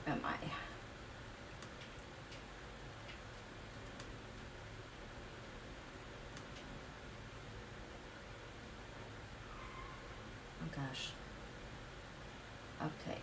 Where am I? Oh gosh. Okay.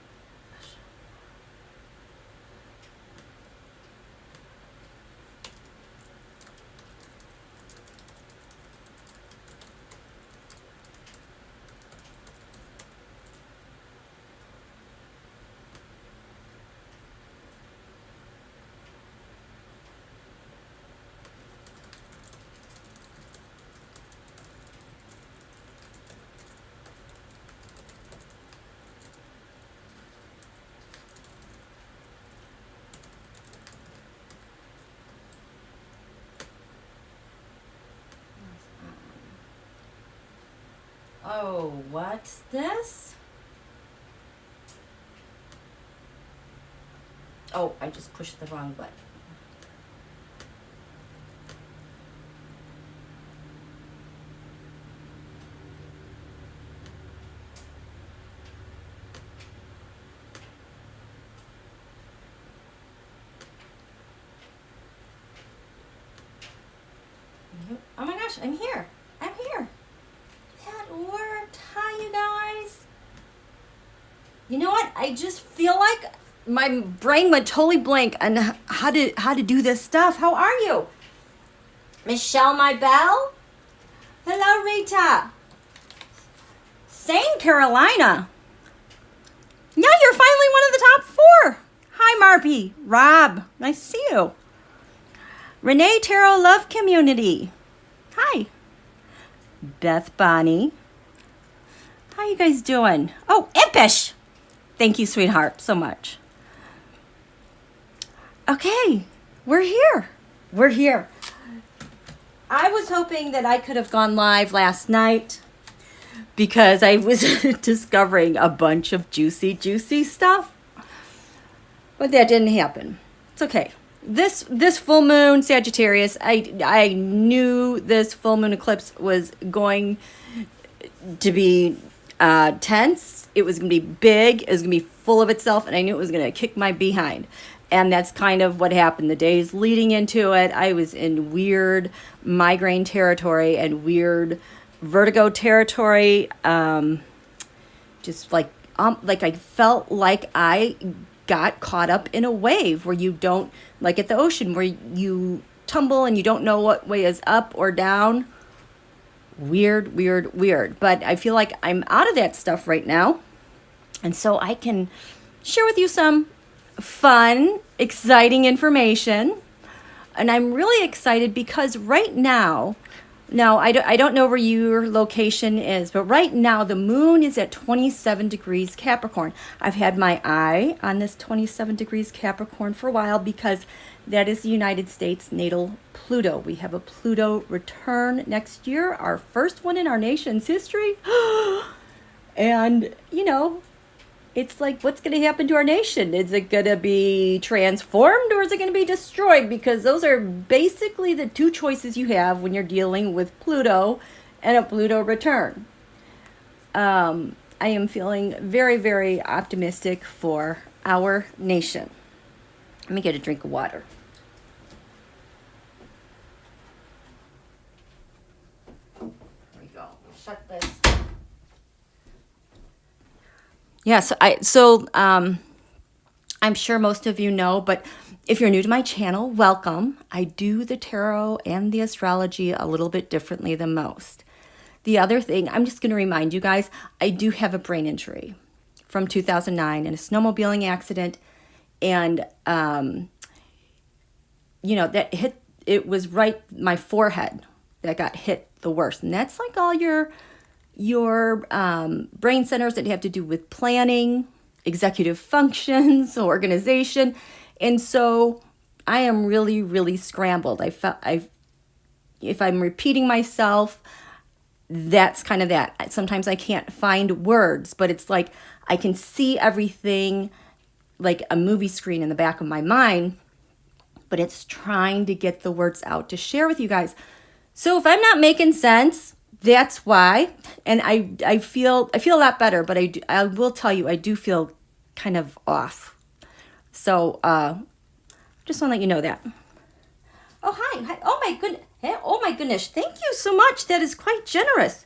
Oh, what's this? Oh, I just pushed the wrong button. Oh my gosh, I'm here. I'm here. That worked. Hi, you guys. You know what? I just feel like my brain went totally blank on how to do this stuff. How are you? Michelle, my belle? Hello, Rita. St. Carolina. Yeah, you're finally one of the top 4. Hi, MARBY. Rob, nice to see you. Renee Tarot Love Community. Hi. Beth Bonnie. How you guys doing? Oh, IMPISH. Thank you, sweetheart, so much. Okay, we're here. We're here. I was hoping that I could have gone live last night because I was discovering a bunch of juicy stuff, but that didn't happen. It's okay. This full moon, Sagittarius, I knew this full moon eclipse was going to be tense. It was going to be big. It was going to be full of itself, and I knew it was going to kick my behind. And that's kind of what happened. The days leading into it, I was in weird migraine territory and weird vertigo territory. Just like I felt like I got caught up in a wave where you don't, like at the ocean, where you tumble and you don't know what way is up or down. Weird. But I feel like I'm out of that stuff right now. And so I can share with you some fun, exciting information. And I'm really excited because right now, I don't know where your location is, but right now the moon is at 27 degrees Capricorn. I've had my eye on this 27 degrees Capricorn for a while because that is the United States natal Pluto. We have a Pluto return next year, our first one in our nation's history. And, you know, it's like, what's going to happen to our nation? Is it going to be transformed or is it going to be destroyed? Because those are basically the two choices you have when you're dealing with Pluto and a Pluto return. I am feeling very, very optimistic for our nation. Let me get a drink of water. There we go. Shut this. Yeah, I'm sure most of you know, but if you're new to my channel, welcome. I do the tarot and the astrology a little bit differently than most. The other thing, I'm just going to remind you guys, I do have a brain injury from 2009 in a snowmobiling accident. And, that hit, it was right, my forehead that got hit the worst. And that's like all your brain centers that have to do with planning, executive functions, organization. And so I am really, really scrambled. If I'm repeating myself, that's kind of that. Sometimes I can't find words, but it's like I can see everything like a movie screen in the back of my mind, but it's trying to get the words out to share with you guys. So if I'm not making sense, that's why. And I feel a lot better, but I will tell you, I do feel kind of off. So just want to let you know that. Oh, hi. Hi. Oh, my goodness. Oh, my goodness. Thank you so much. That is quite generous.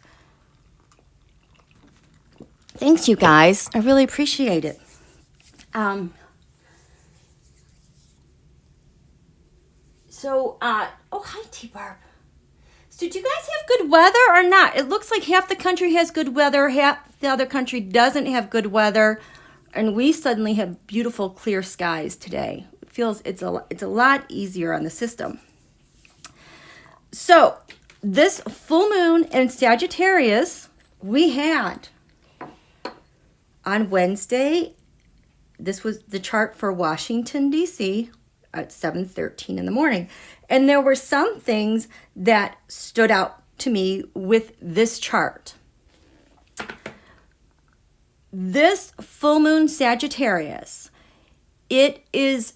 Thanks, you guys. I really appreciate it. Oh, hi, T-Barb. So do you guys have good weather or not? It looks like half the country has good weather, half the other country doesn't have good weather, and we suddenly have beautiful clear skies today. It feels it's a lot easier on the system. So this full moon in Sagittarius we had on Wednesday. This was the chart for Washington, D.C. at 7:13 in the morning. And there were some things that stood out to me with this chart. This full moon Sagittarius, it is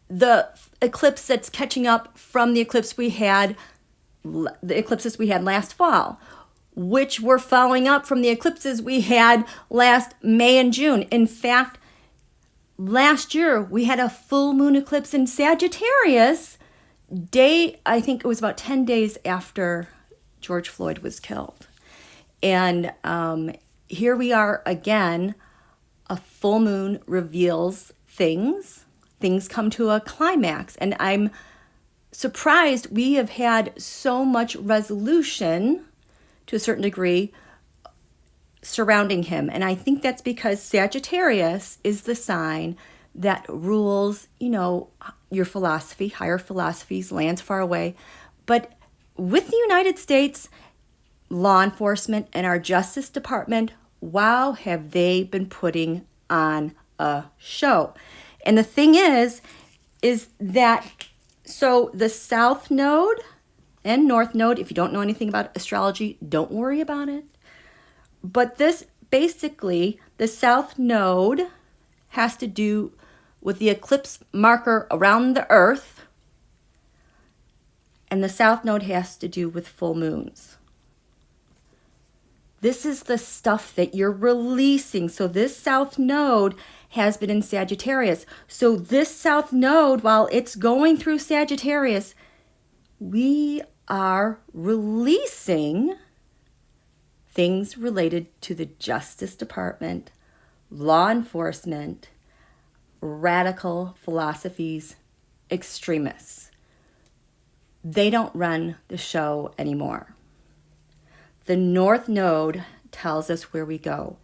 the eclipse that's catching up from the eclipses we had last fall, which were following up from the eclipses we had last May and June. In fact, last year we had a full moon eclipse in Sagittarius I think it was about 10 days after George Floyd was killed. And here we are again. A full moon reveals things. Things come to a climax. And I'm surprised we have had so much resolution to a certain degree surrounding him. And I think that's because Sagittarius is the sign that rules, your philosophy, higher philosophies, lands far away. But with the United States, law enforcement and our Justice Department, wow, have they been putting on a show. And the thing is that, so the South Node and North Node, if you don't know anything about astrology, don't worry about it. But this, basically, the South Node has to do with the eclipse marker around the Earth, and the South Node has to do with full moons. This is the stuff that you're releasing. So this South Node has been in Sagittarius. So this South Node, while it's going through Sagittarius, we are releasing things related to the Justice Department, law enforcement, radical philosophies, extremists. They don't run the show anymore. The North Node tells us where we go,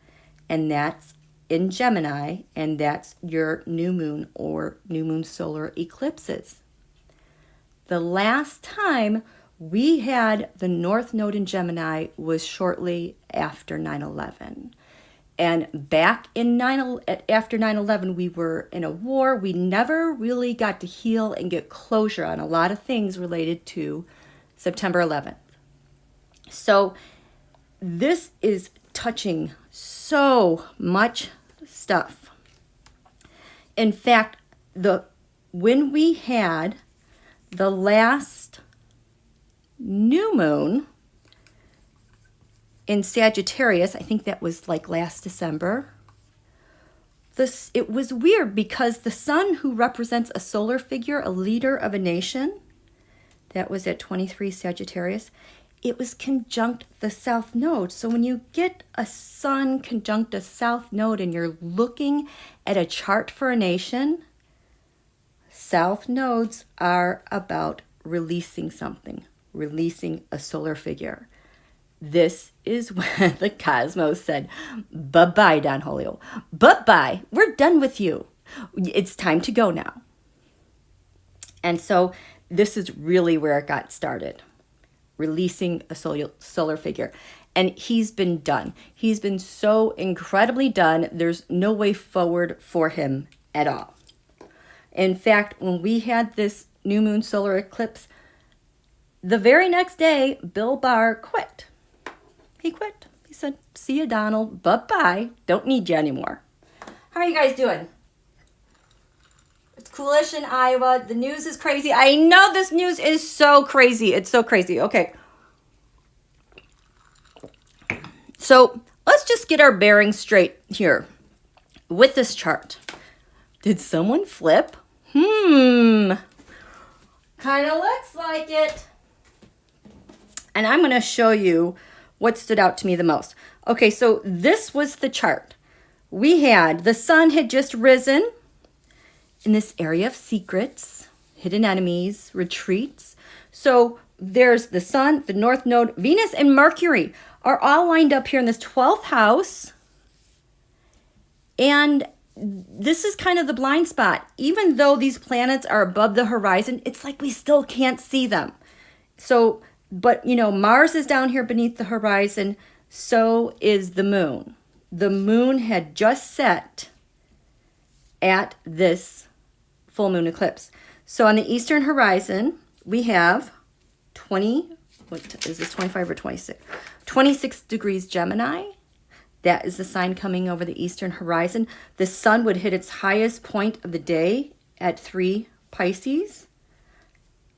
and that's in Gemini, and that's your new moon or new moon solar eclipses. The last time we had the North Node in Gemini was shortly after 9/11. And back in after 9/11, we were in a war. We never really got to heal and get closure on a lot of things related to September 11th. So this is touching so much stuff. In fact, when we had the last new moon in Sagittarius, I think that was like last December. It was weird because the sun, who represents a solar figure, a leader of a nation, that was at 23 Sagittarius, it was conjunct the South Node. So when you get a sun conjunct a South Node and you're looking at a chart for a nation, South Nodes are about releasing something, releasing a solar figure. This is when the cosmos said, bye-bye, Don Julio. Bye-bye. We're done with you. It's time to go now. And so this is really where it got started, releasing a solar figure. And he's been done. He's been so incredibly done. There's no way forward for him at all. In fact, when we had this new moon solar eclipse, the very next day, Bill Barr quit. He quit. He said, see you, Donald. Bye-bye. Don't need you anymore. How are you guys doing? It's coolish in Iowa. The news is crazy. I know this news is so crazy. It's so crazy. Okay. So let's just get our bearings straight here with this chart. Did someone flip? Kind of looks like it. And I'm going to show you what stood out to me the most. Okay, so this was the chart. We had, the sun had just risen in this area of secrets, hidden enemies, retreats. So there's the sun, the north node, Venus and Mercury are all lined up here in this 12th house. And this is kind of the blind spot. Even though these planets are above the horizon, it's like we still can't see them. So, but you know, Mars is down here beneath the horizon. So is the moon. The moon had just set at this full moon eclipse. So on the eastern horizon, we have 20, what is this, 25 or 26? 26 degrees Gemini. That is the sign coming over the eastern horizon. The sun would hit its highest point of the day at 3 Pisces.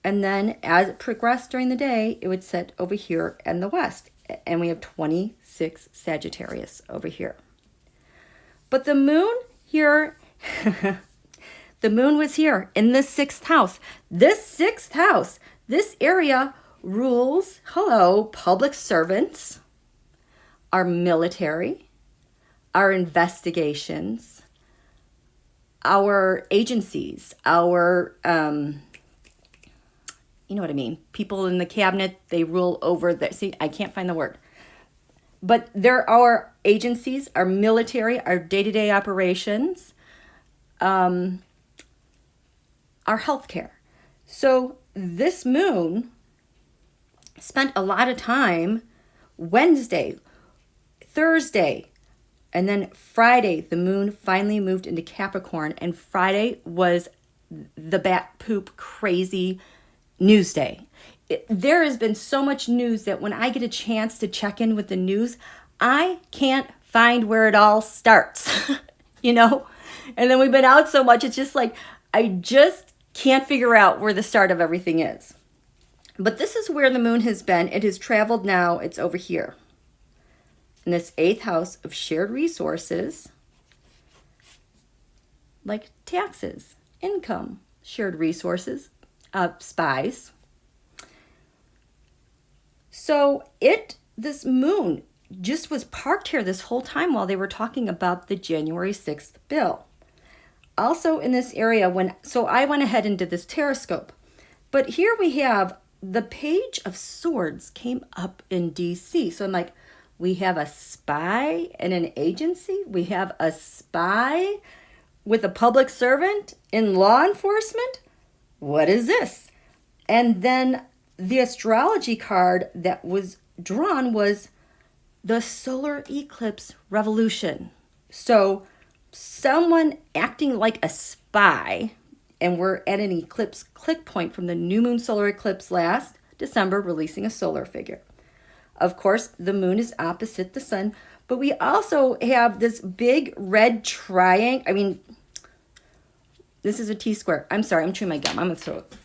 And then as it progressed during the day, it would set over here in the west. And we have 26 Sagittarius over here. But the moon here, the moon was here in the 6th house. This 6th house, this area rules, public servants, our military, our investigations, our agencies, our, you know what I mean? People in the cabinet, they rule over the, see, I can't find the word. But there are agencies, our military, our day-to-day operations, our healthcare. So this moon spent a lot of time Wednesday, Thursday, and then Friday, the moon finally moved into Capricorn, and Friday was the bat poop crazy news day. There has been so much news that when I get a chance to check in with the news, I can't find where it all starts, you know? And then we've been out so much, it's just like, I just can't figure out where the start of everything is. But this is where the moon has been. It has traveled now, it's over here. In this 8th house of shared resources, like taxes, income, shared resources, spies. So this moon just was parked here this whole time while they were talking about the January 6th bill. Also in this area, so I went ahead and did this teroscope. But here we have the Page of Swords came up in DC. So I'm like, we have a spy and an agency. We have a spy with a public servant in law enforcement. What is this? And then the astrology card that was drawn was the solar eclipse revolution. So someone acting like a spy, and we're at an eclipse click point from the new moon solar eclipse last December, releasing a solar figure. Of course, the moon is opposite the sun, but we also have this big red triangle. I mean, this is a T-square. I'm sorry, I'm chewing my gum. I'm going to throw it.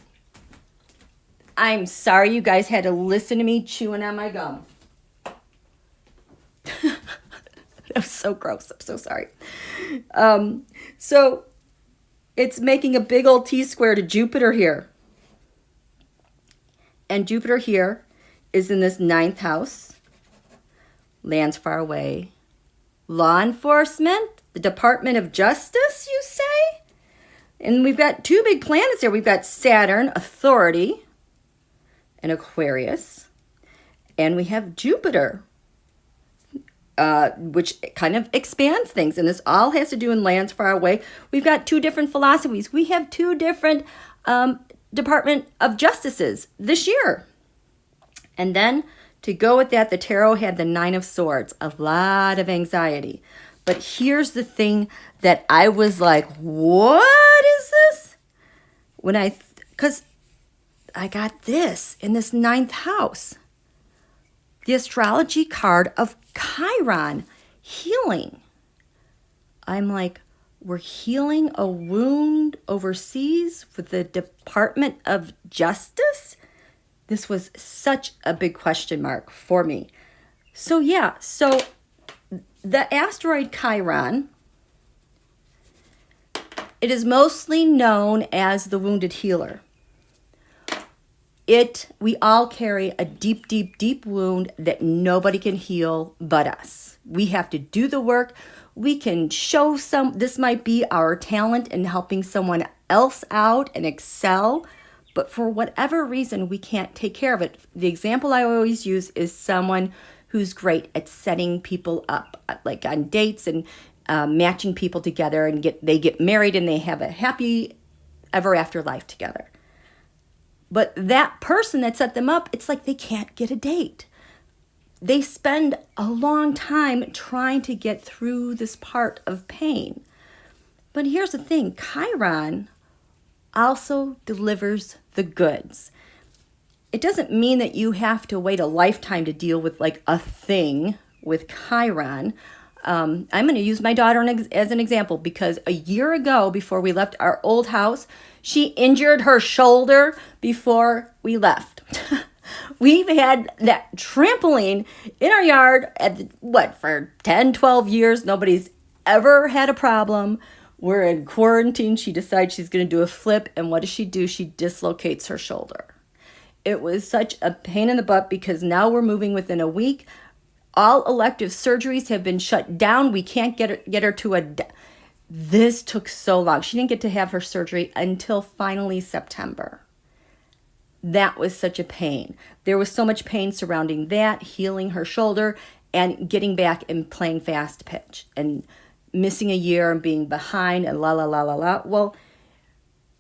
I'm sorry you guys had to listen to me chewing on my gum. That was so gross. I'm so sorry. So it's making a big old T-square to Jupiter here. And Jupiter here is in this 9th house. Lands far away. Law enforcement, the Department of Justice, you say? And we've got 2 big planets here. We've got Saturn, authority, and Aquarius. And we have Jupiter, which kind of expands things. And this all has to do in lands far away. We've got 2 different philosophies. We have 2 different Department of Justices this year. And then to go with that, the tarot had the 9 of Swords, a lot of anxiety. But here's the thing that I was like, what is this? Because I got this in this 9th house. The astrology card of Chiron, healing. I'm like, we're healing a wound overseas with the Department of Justice? This was such a big question mark for me. So yeah, the asteroid Chiron It is mostly known as the wounded healer. We all carry a deep, deep, deep wound that nobody can heal but us. We have to do the work. We can show this might be our talent in helping someone else out and excel, but for whatever reason, we can't take care of it. The example I always use is someone who's great at setting people up, like on dates and matching people together, and they get married and they have a happy ever after life together. But that person that set them up, it's like they can't get a date. They spend a long time trying to get through this part of pain. But here's the thing, Chiron also delivers the goods. It doesn't mean that you have to wait a lifetime to deal with like a thing with Chiron. I'm going to use my daughter as an example, because a year ago, before we left our old house, she injured her shoulder before we left. We've had that trampoline in our yard for 10, 12 years. Nobody's ever had a problem. We're in quarantine. She decides she's going to do a flip. And what does she do? She dislocates her shoulder. It was such a pain in the butt because now we're moving within a week. All elective surgeries have been shut down. We can't get her to This took so long. She didn't get to have her surgery until finally September. That was such a pain. There was so much pain surrounding that, healing her shoulder, and getting back and playing fast pitch, and missing a year and being behind and la la la la la. Well,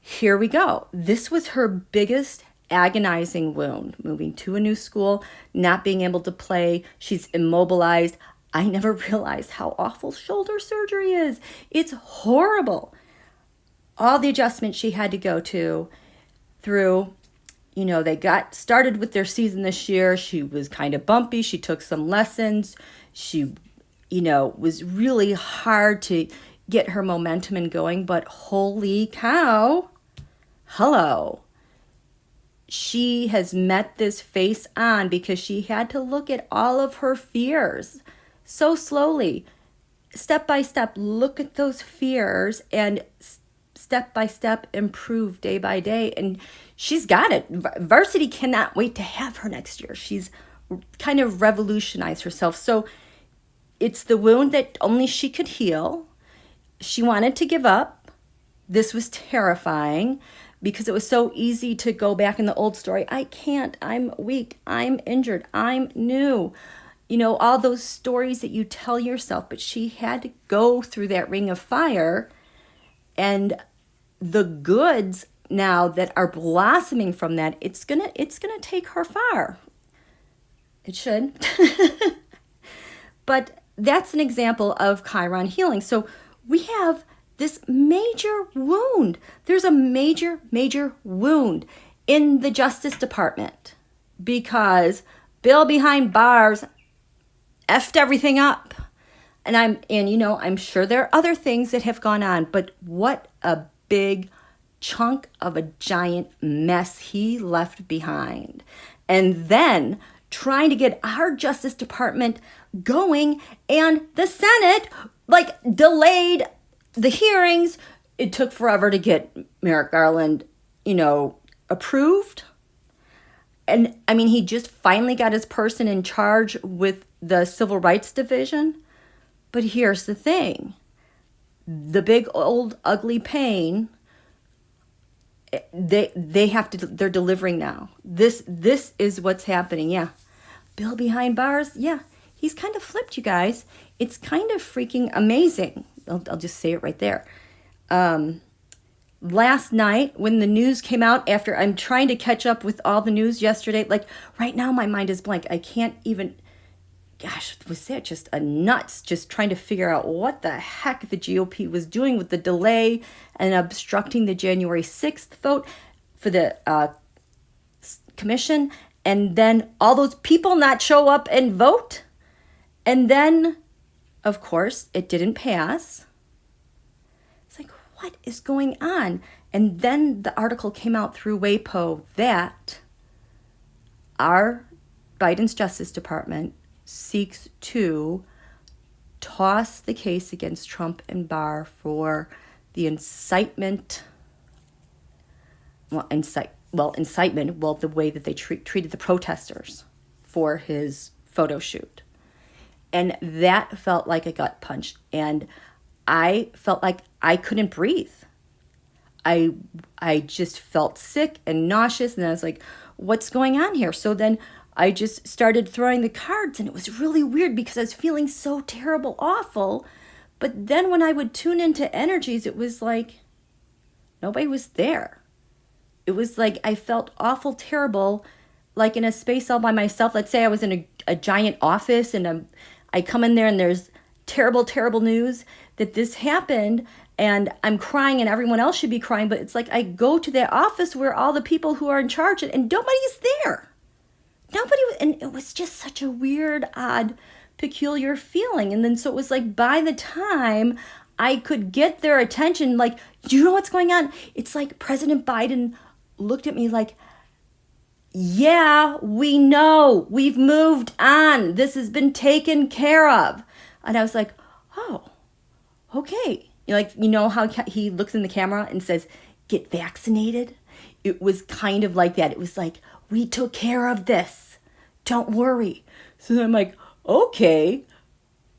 here we go. This was her biggest agonizing wound, moving to a new school, not being able to play. She's immobilized. I never realized how awful shoulder surgery is. It's horrible. All the adjustments she had to go through, they got started with their season this year. She was kind of bumpy. She took some lessons. She, was really hard to get her momentum and going, but holy cow, hello. She has met this face on because she had to look at all of her fears so slowly, step by step, look at those fears and step by step improve day by day. And she's got it. Varsity cannot wait to have her next year. She's kind of revolutionized herself. So it's the wound that only she could heal. She wanted to give up. This was terrifying because it was so easy to go back in the old story. I can't. I'm weak. I'm injured. I'm new. All those stories that you tell yourself. But she had to go through that ring of fire, and the goods now that are blossoming from that, it's gonna take her far. It should. But that's an example of Chiron healing. So we have this major wound. There's a major, major wound in the Justice Department because Bill behind bars effed everything up. And I'm sure there are other things that have gone on, but what a big chunk of a giant mess he left behind. And then trying to get our Justice Department going, and the Senate delayed the hearings. It took forever to get Merrick Garland, approved. And he just finally got his person in charge with the Civil Rights Division. But here's the thing. The big old ugly pain, they're delivering now. This is what's happening. Yeah. Bill behind bars. Yeah. He's kind of flipped, you guys. It's kind of freaking amazing. I'll just say it right there. Last night when the news came out, after I'm trying to catch up with all the news yesterday, right now my mind is blank. I can't even, gosh, was that just a nuts, just trying to figure out what the heck the GOP was doing with the delay and obstructing the January 6th vote for the commission, and then all those people not show up and vote. And then, of course, it didn't pass. It's like, what is going on? And then the article came out through WAPO that our Biden's Justice Department seeks to toss the case against Trump and Barr for the incitement, incitement, the way that they treated the protesters for his photo shoot. And that felt like a gut punch. And I felt like I couldn't breathe. I just felt sick and nauseous. And I was like, what's going on here? So then I just started throwing the cards, and it was really weird because I was feeling so terrible, awful. But then when I would tune into energies, it was like nobody was there. It was like I felt awful, terrible, like in a space all by myself. Let's say I was in a giant office, and I come in there and there's terrible, terrible news that this happened, and I'm crying and everyone else should be crying. But it's like I go to that office where all the people who are in charge, and nobody's there. And it was just such a weird, odd, peculiar feeling. And then so it was like by the time I could get their attention, like, do you know what's going on? It's like President Biden looked at me like, yeah, we know, we've moved on. This has been taken care of. And I was like, oh, okay. You know how he looks in the camera and says, get vaccinated? It was kind of like that. It was like, we took care of this. Don't worry. So then I'm like, okay,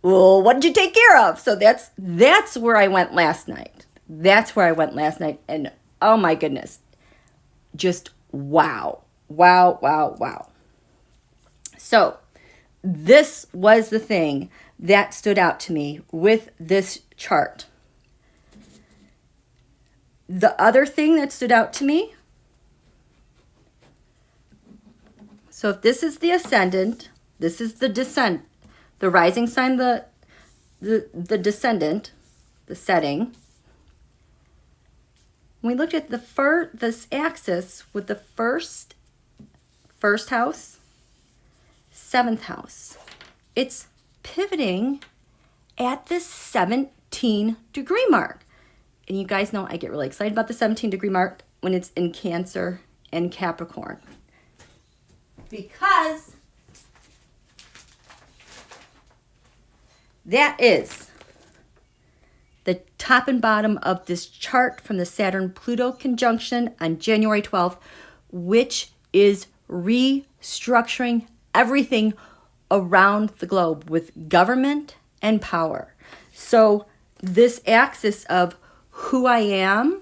well, what did you take care of? So that's where I went last night. And oh my goodness, just wow. So this was the thing that stood out to me with this chart. The other thing that stood out to me, so if this is the ascendant, this is the descent, the rising sign, the descendant, the setting. When we looked at this axis with the first house, 7th house, it's pivoting at this 17-degree mark. And you guys know I get really excited about the 17-degree mark when it's in Cancer and Capricorn. Because that is the top and bottom of this chart from the Saturn-Pluto conjunction on January 12th, which is restructuring everything around the globe with government and power. So this axis of who I am,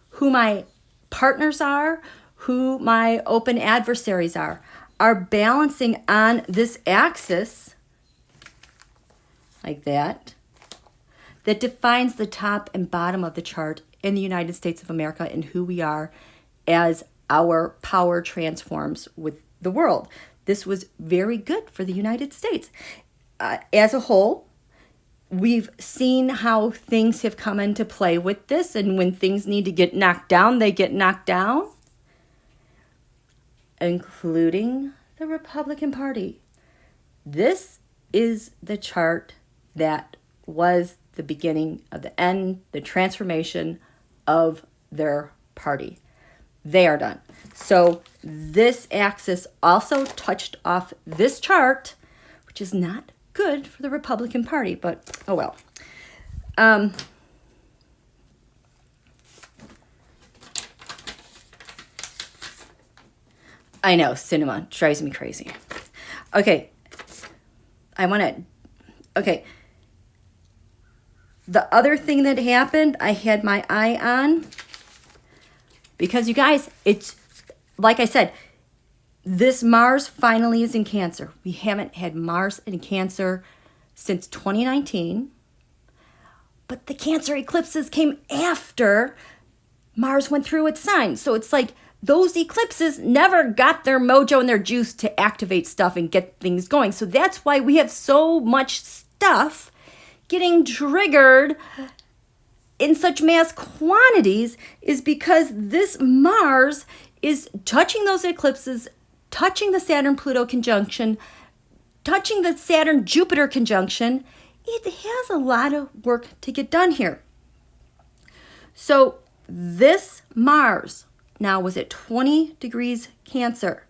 who my partners are, who my open adversaries are balancing on this axis like that defines the top and bottom of the chart in the United States of America and who we are as our power transforms with the world. This was very good for the United States. As a whole, we've seen how things have come into play with this, and when things need to get knocked down, they get knocked down, including the Republican Party. This is the chart that was the beginning of the end, the transformation of their party. They are done. So this axis also touched off this chart, which is not good for the Republican Party, but oh well. I know, cinema drives me crazy. Okay. The other thing that happened, I had my eye on, because you guys, it's, like I said, this Mars finally is in Cancer. We haven't had Mars in Cancer since 2019, but the Cancer eclipses came after Mars went through its sign. So it's like those eclipses never got their mojo and their juice to activate stuff and get things going. So that's why we have so much stuff getting triggered in such mass quantities, is because this Mars is touching those eclipses, touching the Saturn-Pluto conjunction, touching the Saturn-Jupiter conjunction. It has a lot of work to get done here. So this Mars now was at 20 degrees Cancer.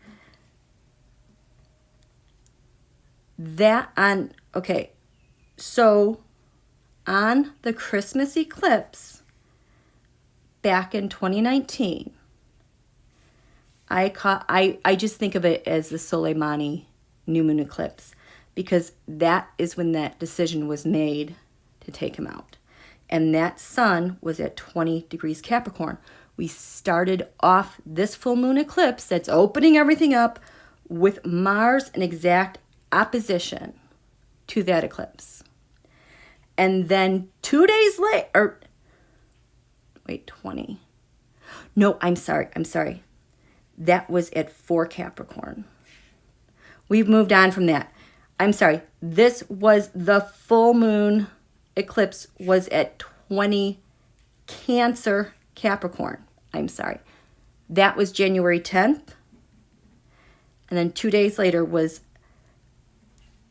So on the Christmas eclipse back in 2019, I just think of it as the Soleimani new moon eclipse, because that is when that decision was made to take him out. And that sun was at 20 degrees Capricorn. We started off this full moon eclipse that's opening everything up with Mars in exact opposition to that eclipse. And then 2 days later, 20. No, I'm sorry. That was at 4 Capricorn. We've moved on from that. I'm sorry. This was the full moon eclipse was at 20 Cancer Capricorn. I'm sorry. That was January 10th. And then 2 days later was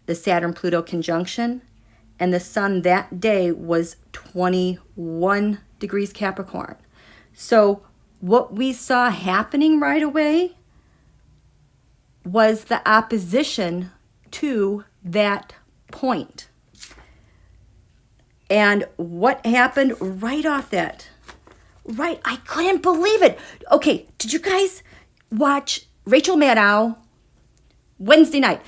the Saturn-Pluto conjunction. And the sun that day was 21 degrees Capricorn. So what we saw happening right away was the opposition to that point. And what happened right off that? Right, I couldn't believe it. Okay, did you guys watch Rachel Maddow Wednesday night?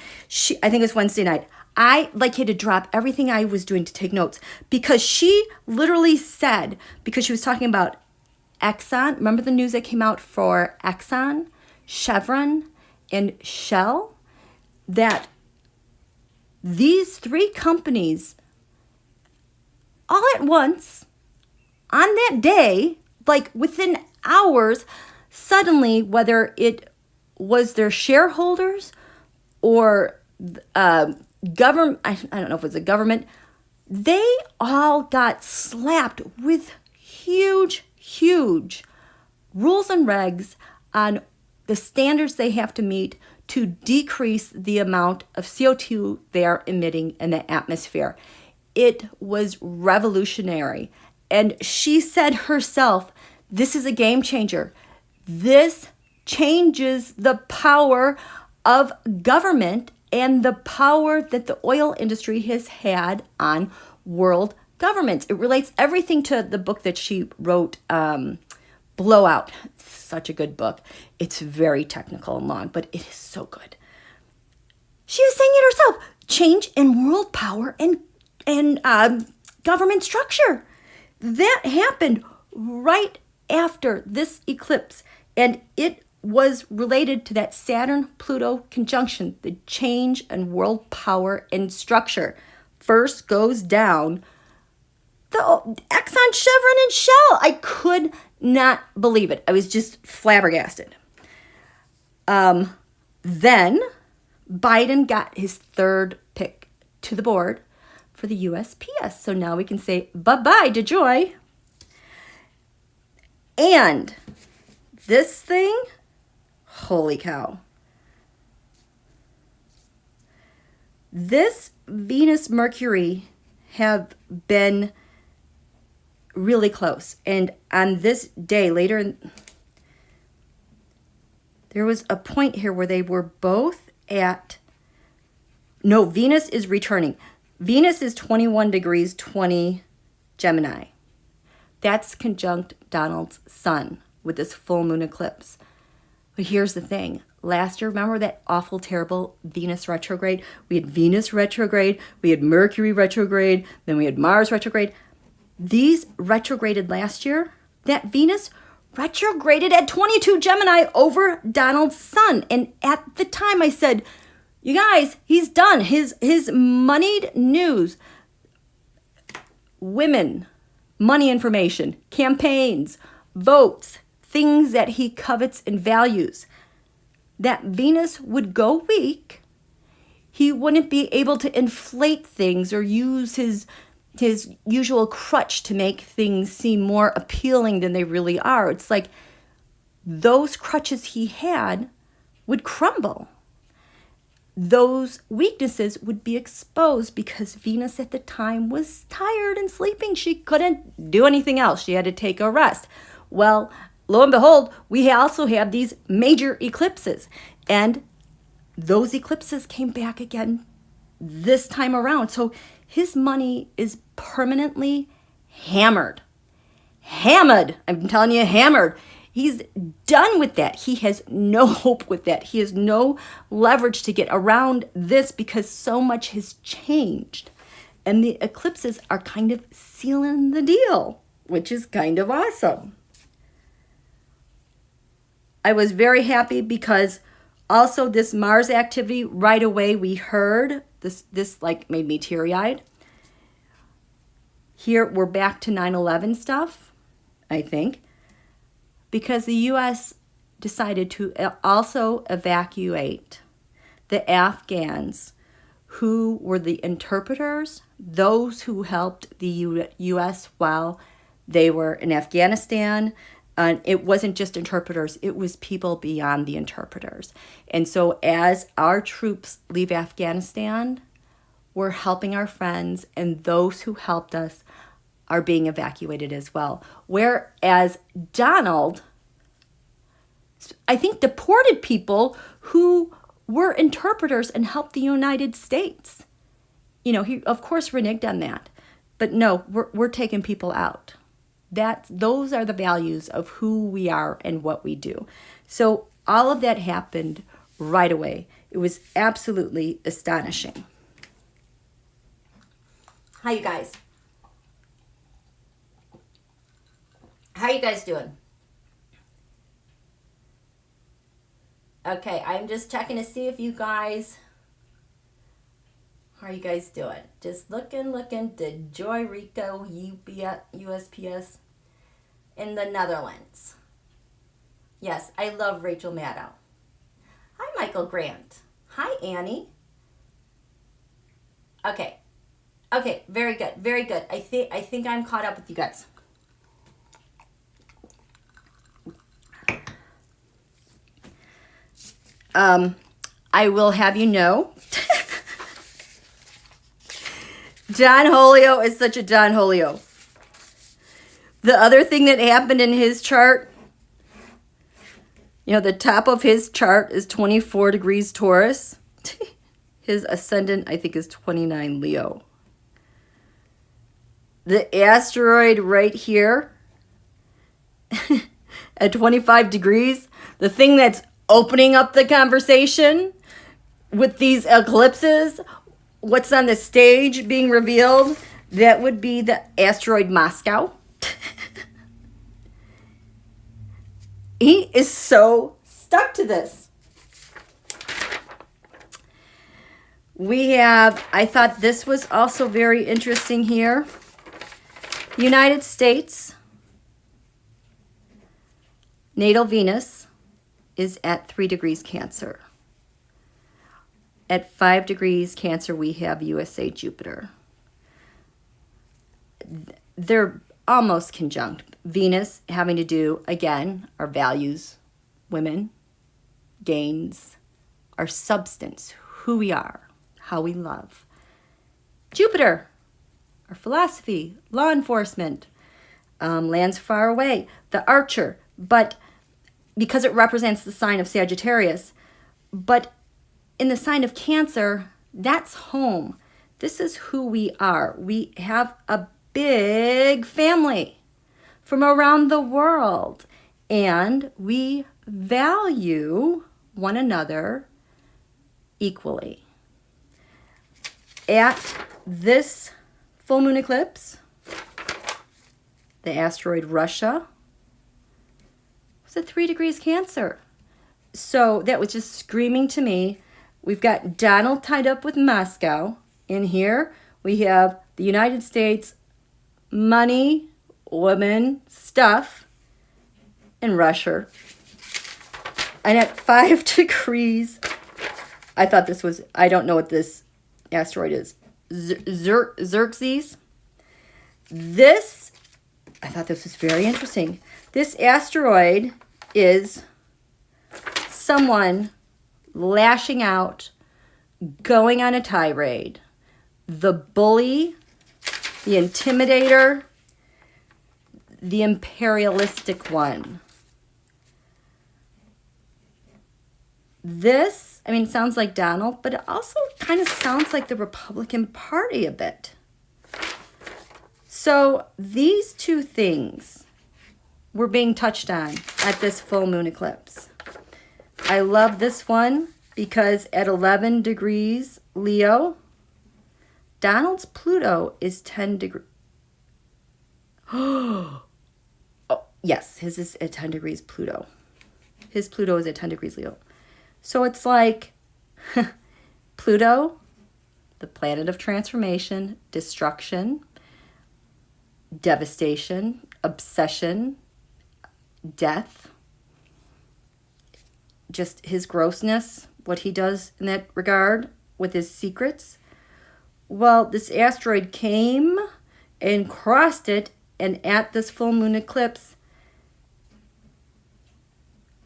I think it was Wednesday night. I had to drop everything I was doing to take notes, because she literally said, because she was talking about Exxon, remember the news that came out for Exxon, Chevron, and Shell, that these 3 companies all at once on that day, within hours, suddenly, whether it was their shareholders or government, I don't know if it was a government, they all got slapped with huge rules and regs on the standards they have to meet to decrease the amount of CO2 they are emitting in the atmosphere. It was revolutionary. And she said herself, this is a game changer. This changes the power of government and the power that the oil industry has had on world governments. It relates everything to the book that she wrote, Blowout. Such a good book. It's very technical and long, but it is so good. She was saying it herself. Change in world power and government structure. That happened right after this eclipse, and it was related to that Saturn-Pluto conjunction, the change in world power and structure. First goes down the Exxon, Chevron, and Shell. I could not believe it. I was just flabbergasted. Then Biden got his 3rd pick to the board for the USPS. So now we can say bye-bye to joy. And this thing, holy cow. This Venus-Mercury have been really close. And on this day, there was a point here where they were both at, no, Venus is returning. Venus is 21 degrees, 20 Gemini. That's conjunct Donald's sun with this full moon eclipse. But here's the thing. Last year, remember that awful, terrible Venus retrograde? We had Venus retrograde, we had Mercury retrograde, then we had Mars retrograde. These retrograded last year. That Venus retrograded at 22 Gemini over Donald's sun. And at the time I said, you guys, he's done. His moneyed news, women, money information, campaigns, votes, things that he covets and values, that Venus would go weak. He wouldn't be able to inflate things or use his usual crutch to make things seem more appealing than they really are. It's like those crutches he had would crumble. Those weaknesses would be exposed because Venus at the time was tired and sleeping. She couldn't do anything else. She had to take a rest. Well, lo and behold, we also have these major eclipses. And those eclipses came back again this time around. So his money is permanently hammered. Hammered. I'm telling you, hammered. He's done with that. He has no hope with that. He has no leverage to get around this because so much has changed. And the eclipses are kind of sealing the deal, which is kind of awesome. I was very happy because also this Mars activity, right away we heard, this like made me teary-eyed. Here we're back to 9/11 stuff, I think, because the U.S. decided to also evacuate the Afghans who were the interpreters, those who helped the U.S. while they were in Afghanistan. It wasn't just interpreters, it was people beyond the interpreters. And so as our troops leave Afghanistan, we're helping our friends, and those who helped us are being evacuated as well. Whereas Donald, I think, deported people who were interpreters and helped the United States. You know, he of course reneged on that. But no, we're taking people out. Those are the values of who we are and what we do. So all of that happened right away. It was absolutely astonishing. Hi, you guys. How you guys doing? Okay, I'm just checking to see if you guys, how are you guys doing? Just looking. Did Joy Rico, USPS in the Netherlands? Yes, I love Rachel Maddow. Hi, Michael Grant. Hi, Annie. Okay, very good. I think I'm caught up with you guys. I will have you know, John Holio is such a John Holio. The other thing that happened in his chart, you know, the top of his chart is 24 degrees Taurus. His ascendant, I think, is 29 Leo. The asteroid right here at 25 degrees, the thing that's opening up the conversation with these eclipses, what's on the stage being revealed, that would be the asteroid MOSCOW. He is so stuck to this. I thought this was also very interesting here. United States, natal Venus is at 3 degrees Cancer. At 5 degrees Cancer, we have USA Jupiter. They're almost conjunct. Venus having to do, again, our values, women, gains, our substance, who we are, how we love. Jupiter, our philosophy, law enforcement, lands far away, the archer, but because it represents the sign of Sagittarius, but in the sign of Cancer, that's home. This is who we are. We have a big family from around the world, and we value one another equally. At this full moon eclipse, the asteroid Russia was at 3 degrees Cancer. So that was just screaming to me. We've got Donald tied up with Moscow. In here, we have the United States, money, women, stuff, and Russia. And at 5 degrees, I thought this was, I don't know what this asteroid is, Xerxes. This, I thought this was very interesting. This asteroid is someone lashing out, going on a tirade. The bully, the intimidator, the imperialistic one. This, I mean, sounds like Donald, but it also kind of sounds like the Republican Party a bit. So these two things were being touched on at this full moon eclipse. I love this one because at 11 degrees Leo, Donald's Pluto is 10 degrees. Oh, yes, his is at 10 degrees Pluto. His Pluto is at 10 degrees Leo. So it's like Pluto, the planet of transformation, destruction, devastation, obsession, death, just his grossness, what he does in that regard with his secrets. Well, this asteroid came and crossed it, and at this full moon eclipse,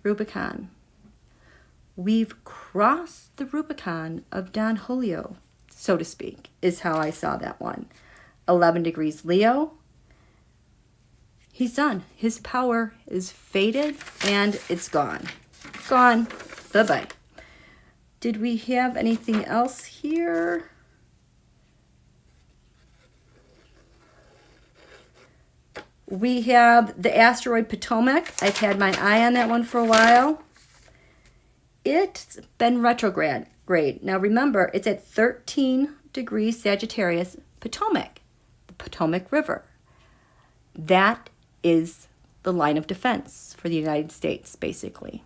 Rubicon. We've crossed the Rubicon of Don Julio, so to speak, is how I saw that one. 11 degrees Leo. He's done. His power is faded and it's gone. Gone. Bye-bye. Did we have anything else here? We have the asteroid Potomac. I've had my eye on that one for a while. It's been retrograde. Now remember, it's at 13 degrees Sagittarius, Potomac, the Potomac River. That is the line of defense for the United States, basically.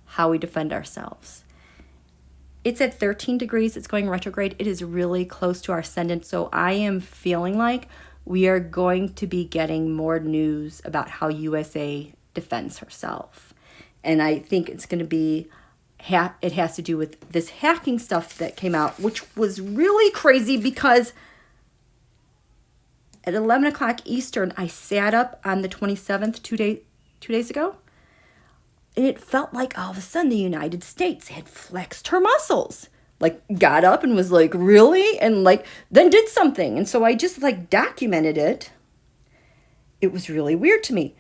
How we defend ourselves. It's at 13 degrees. It's going retrograde. It is really close to our ascendant. So I am feeling like we are going to be getting more news about how USA defends herself. And I think it's going to be, it has to do with this hacking stuff that came out, which was really crazy because at 11 o'clock Eastern, I sat up on the 27th, two days ago, and it felt like all of a sudden the United States had flexed her muscles. Like, got up and was like, really? And like, then did something. And so I just like documented it. It was really weird to me.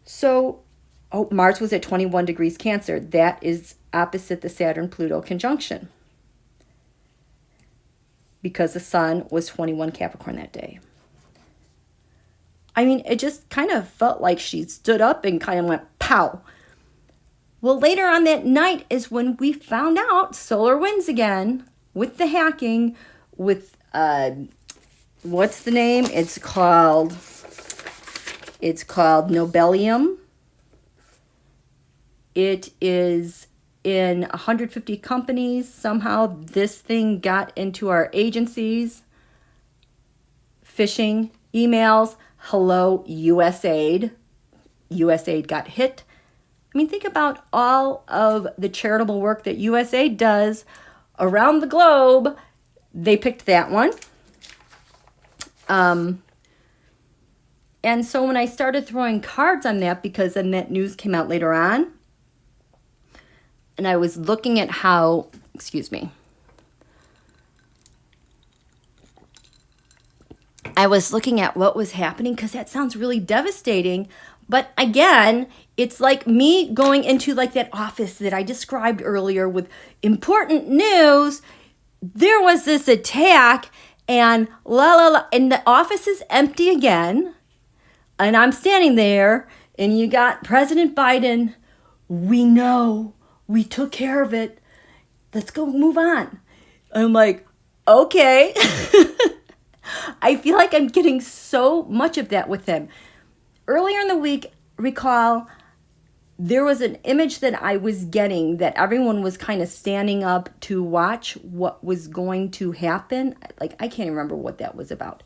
So, Mars was at 21 degrees Cancer. That is opposite the Saturn-Pluto conjunction. Because the sun was 21 Capricorn that day. I mean, it just kind of felt like she stood up and kind of went, pow. Well, later on that night is when we found out solar winds again with the hacking, with, what's the name? It's called Nobelium. It is in 150 companies. Somehow this thing got into our agencies. Phishing emails. Hello, USAID. USAID got hit. I mean, think about all of the charitable work that USAID does around the globe. They picked that one. And so when I started throwing cards on that, because then that news came out later on, and I was looking at how, I was looking at what was happening, because that sounds really devastating. But again, it's like me going into like that office that I described earlier with important news. There was this attack and and the office is empty again. And I'm standing there and you got President Biden. We know, we took care of it. Let's go move on. I'm like, okay. I feel like I'm getting so much of that with him. Earlier in the week, recall, there was an image that I was getting that everyone was kind of standing up to watch what was going to happen. Like, I can't remember what that was about.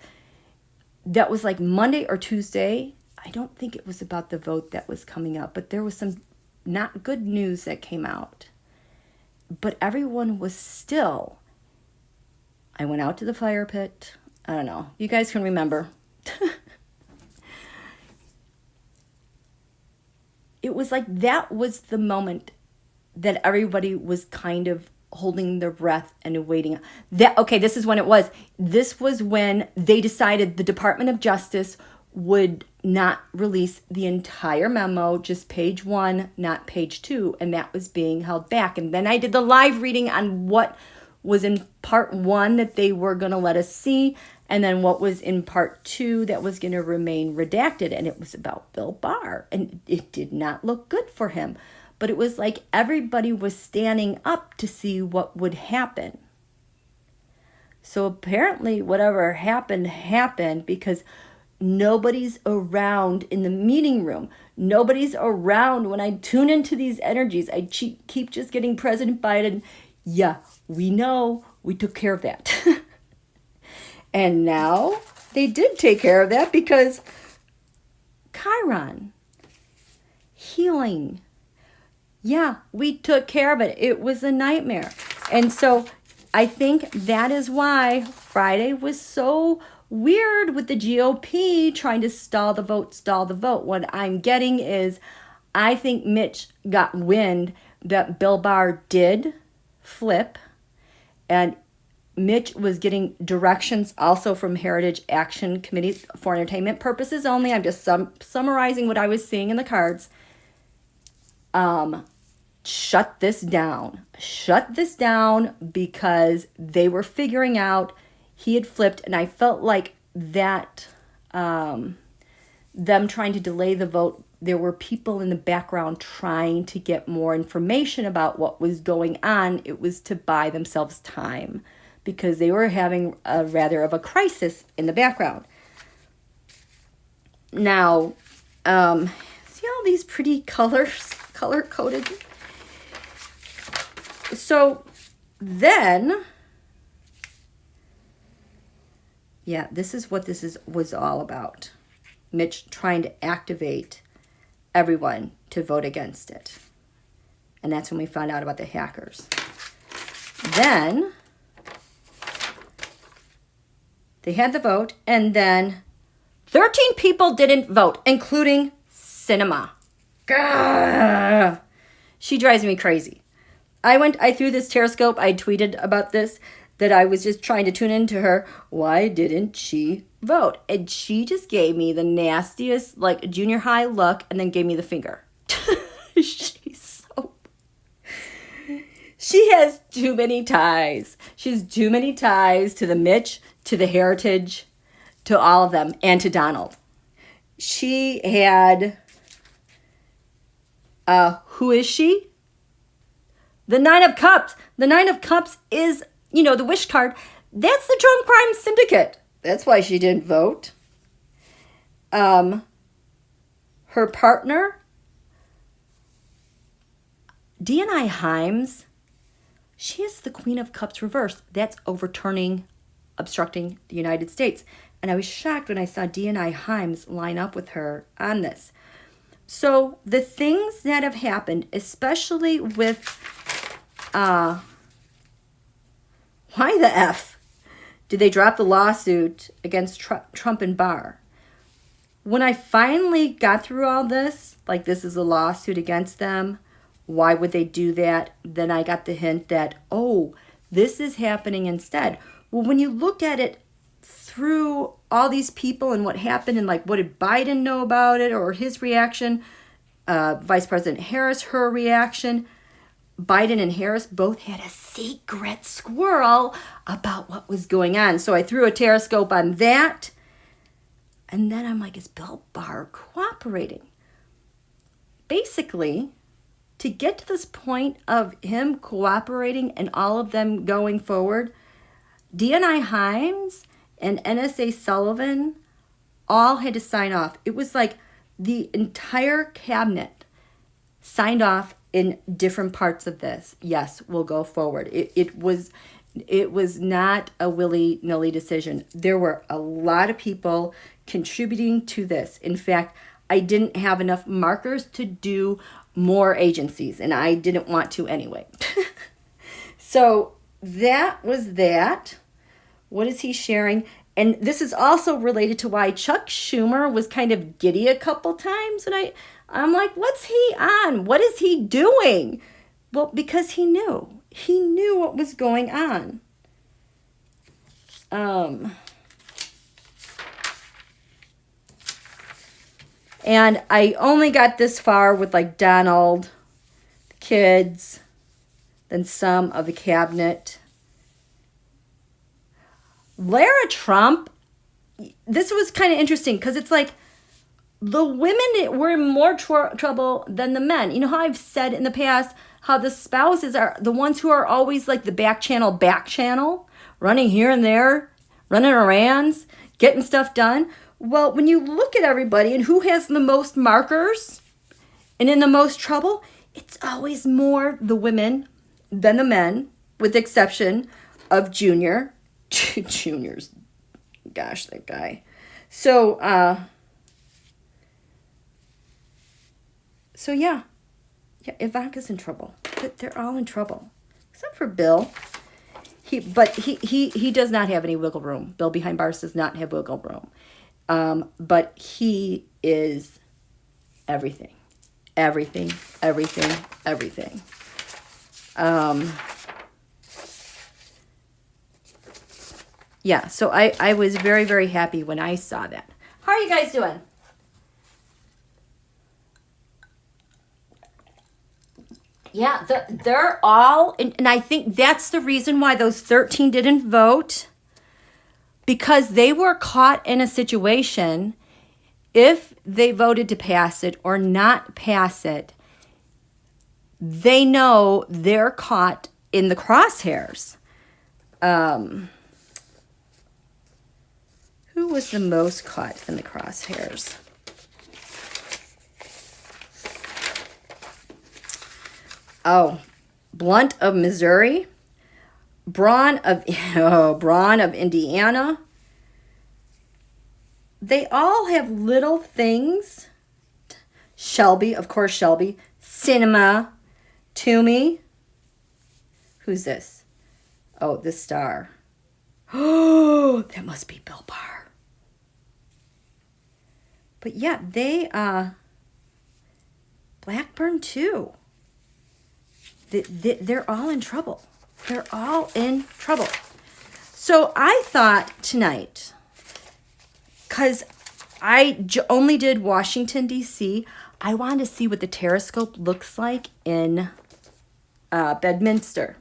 That was like Monday or Tuesday. I don't think it was about the vote that was coming up, but there was some not good news that came out. But everyone was still. I went out to the fire pit. I don't know. You guys can remember. It was like that was the moment that everybody was kind of holding their breath and waiting. This is when it was. This was when they decided the Department of Justice would not release the entire memo, just page 1, not page 2, and that was being held back. And then I did the live reading on what was in part 1 that they were going to let us see, and then what was in part 2 that was going to remain redacted. And it was about Bill Barr, and it did not look good for him. But it was like everybody was standing up to see what would happen. So apparently whatever happened, happened, because nobody's around in the meeting room. Nobody's around when I tune into these energies. I keep just getting President Biden. Yeah, we know we took care of that. And now they did take care of that, because Chiron, healing. Yeah, we took care of it. It was a nightmare. And so I think that is why Friday was so weird with the GOP trying to stall the vote. What I'm getting is, I think Mitch got wind that Bill Barr did flip, and Mitch was getting directions also from Heritage Action Committee for entertainment purposes only. I'm just summarizing what I was seeing in the cards. Shut this down, because they were figuring out he had flipped, and I felt like that, them trying to delay the vote, there were people in the background trying to get more information about what was going on. It was to buy themselves time, because they were having a rather of a crisis in the background. Now, see all these pretty colors, color-coded? So then, yeah, this is what was all about. Mitch trying to activate everyone to vote against it. And that's when we found out about the hackers. Then they had the vote, and then 13 people didn't vote, including Cinema. Gah! She drives me crazy. I threw this Terrascope, I tweeted about this, that I was just trying to tune into her. Why didn't she vote? And she just gave me the nastiest, like, junior high look, and then gave me the finger. She has too many ties. She has too many ties to the Mitch, to the Heritage, to all of them, and to Donald. She had, who is she? The Nine of Cups. The Nine of Cups is, the wish card. That's the Trump crime syndicate. That's why she didn't vote. Her partner, D&I Himes, she is the Queen of Cups reversed. That's overturning, obstructing the United States. And I was shocked when I saw D&I Himes line up with her on this. So the things that have happened, especially with, why the F did they drop the lawsuit against Trump and Barr? When I finally got through all this, like this is a lawsuit against them, why would they do that? Then I got the hint that, oh, this is happening instead. Well, when you looked at it through all these people and what happened, and like what did Biden know about it, or his reaction, Vice President Harris, her reaction, Biden and Harris both had a secret squirrel about what was going on. So I threw a Terrascope on that. And then I'm like, is Bill Barr cooperating? Basically, to get to this point of him cooperating and all of them going forward, D&I Himes and NSA Sullivan all had to sign off. It was like the entire cabinet signed off in different parts of this. Yes, we'll go forward. It was not a willy-nilly decision. There were a lot of people contributing to this. In fact, I didn't have enough markers to do more agencies, and I didn't want to anyway. So that was that. What is he sharing? And this is also related to why Chuck Schumer was kind of giddy a couple times. And I'm like, what's he on? What is he doing? Well, because he knew. He knew what was going on. And I only got this far with like Donald, the kids, then some of the cabinet. Lara Trump, this was kind of interesting because it's like the women were in more trouble than the men. You know how I've said in the past how the spouses are the ones who are always like the back channel, running here and there, running errands, getting stuff done. Well, when you look at everybody and who has the most markers and in the most trouble, it's always more the women than the men, with the exception of Junior. Junior's, gosh, that guy. So yeah, Ivanka's in trouble. But they're all in trouble, except for Bill. He does not have any wiggle room. Bill behind bars does not have wiggle room. But he is everything. Yeah, so I was very, very happy when I saw that. How are you guys doing? Yeah, they're all, and I think that's the reason why those 13 didn't vote, because they were caught in a situation, if they voted to pass it or not pass it, they know they're caught in the crosshairs. Who was the most caught in the crosshairs? Oh, Blunt of Missouri, Braun of Indiana. They all have little things. Shelby, of course, Cinema, Toomey. Who's this? Oh, the star. Oh, that must be Bill Barr. But yeah, Blackburn too. They're all in trouble. They're all in trouble. So I thought tonight, because I only did Washington, D.C., I wanted to see what the Terrascope looks like in Bedminster.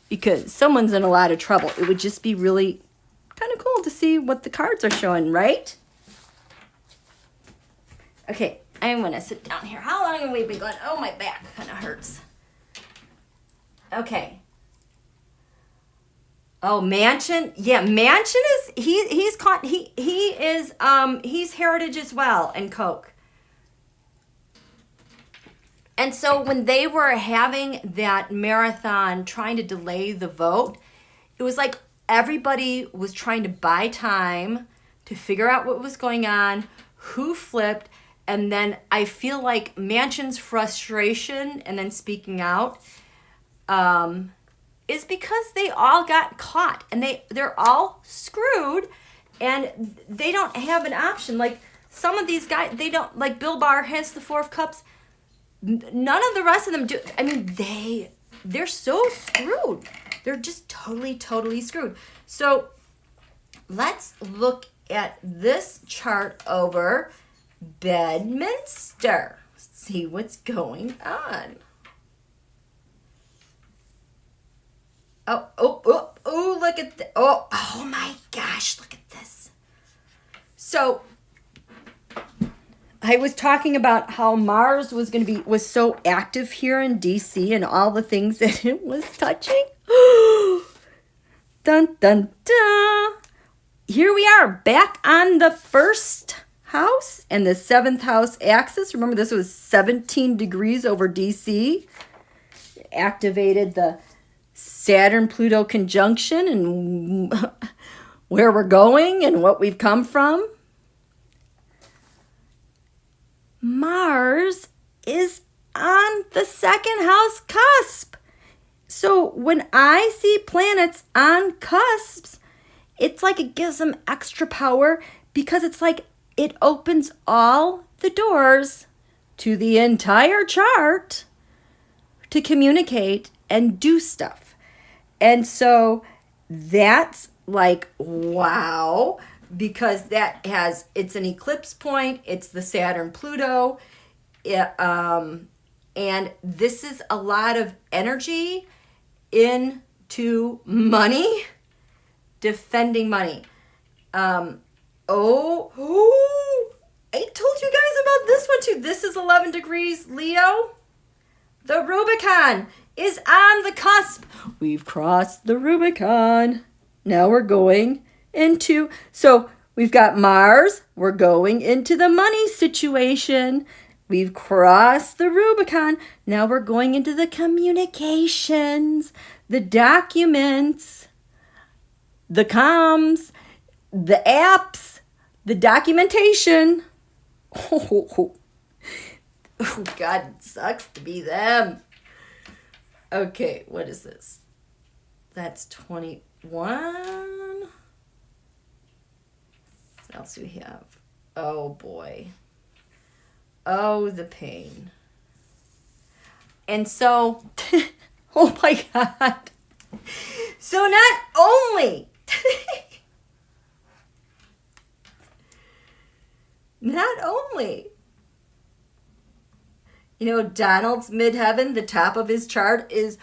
Because someone's in a lot of trouble. It would just be really kind of cool to see what the cards are showing, right? Okay, I'm going to sit down here. How long have we been going? Oh, my back kind of hurts. Okay. Oh, Manchin. Yeah, Manchin is he's caught he's Heritage as well and Coke. And so when they were having that marathon trying to delay the vote, it was like everybody was trying to buy time to figure out what was going on, who flipped, and then I feel like Manchin's frustration and then speaking out is because they all got caught and they're all screwed and they don't have an option. Like some of these guys, they don't, like Bill Barr has the Four of Cups. None of the rest of them do. I mean, they're so screwed. They're just totally screwed. So let's look at this chart over Bedminster. See what's going on. Oh, look at this. Oh my gosh, look at this. So I was talking about how Mars was so active here in DC and all the things that it was touching. Dun, dun, dun. Here we are back on the first house and the seventh house axis. Remember, this was 17 degrees over DC. Activated the Saturn-Pluto conjunction and where we're going and what we've come from. Mars is on the second house cusp. So when I see planets on cusps, it's like it gives them extra power because it's like it opens all the doors to the entire chart to communicate and do stuff. And so that's like, wow, because it's an eclipse point, it's the Saturn-Pluto, and this is a lot of energy into money, defending money. Oh, I told you guys about this one too. This is 11 degrees Leo. The Rubicon is on the cusp. We've crossed the Rubicon. Now we're going into, so we've got Mars. We're going into the money situation. We've crossed the Rubicon. Now we're going into the communications, the documents, the comms, the apps, the documentation. Oh, God, it sucks to be them. Okay, what is this? That's 21. What else do we have? Oh, boy. Oh, the pain. And so, oh, my God. So not only... Not only, you know, Donald's midheaven, the top of his chart is,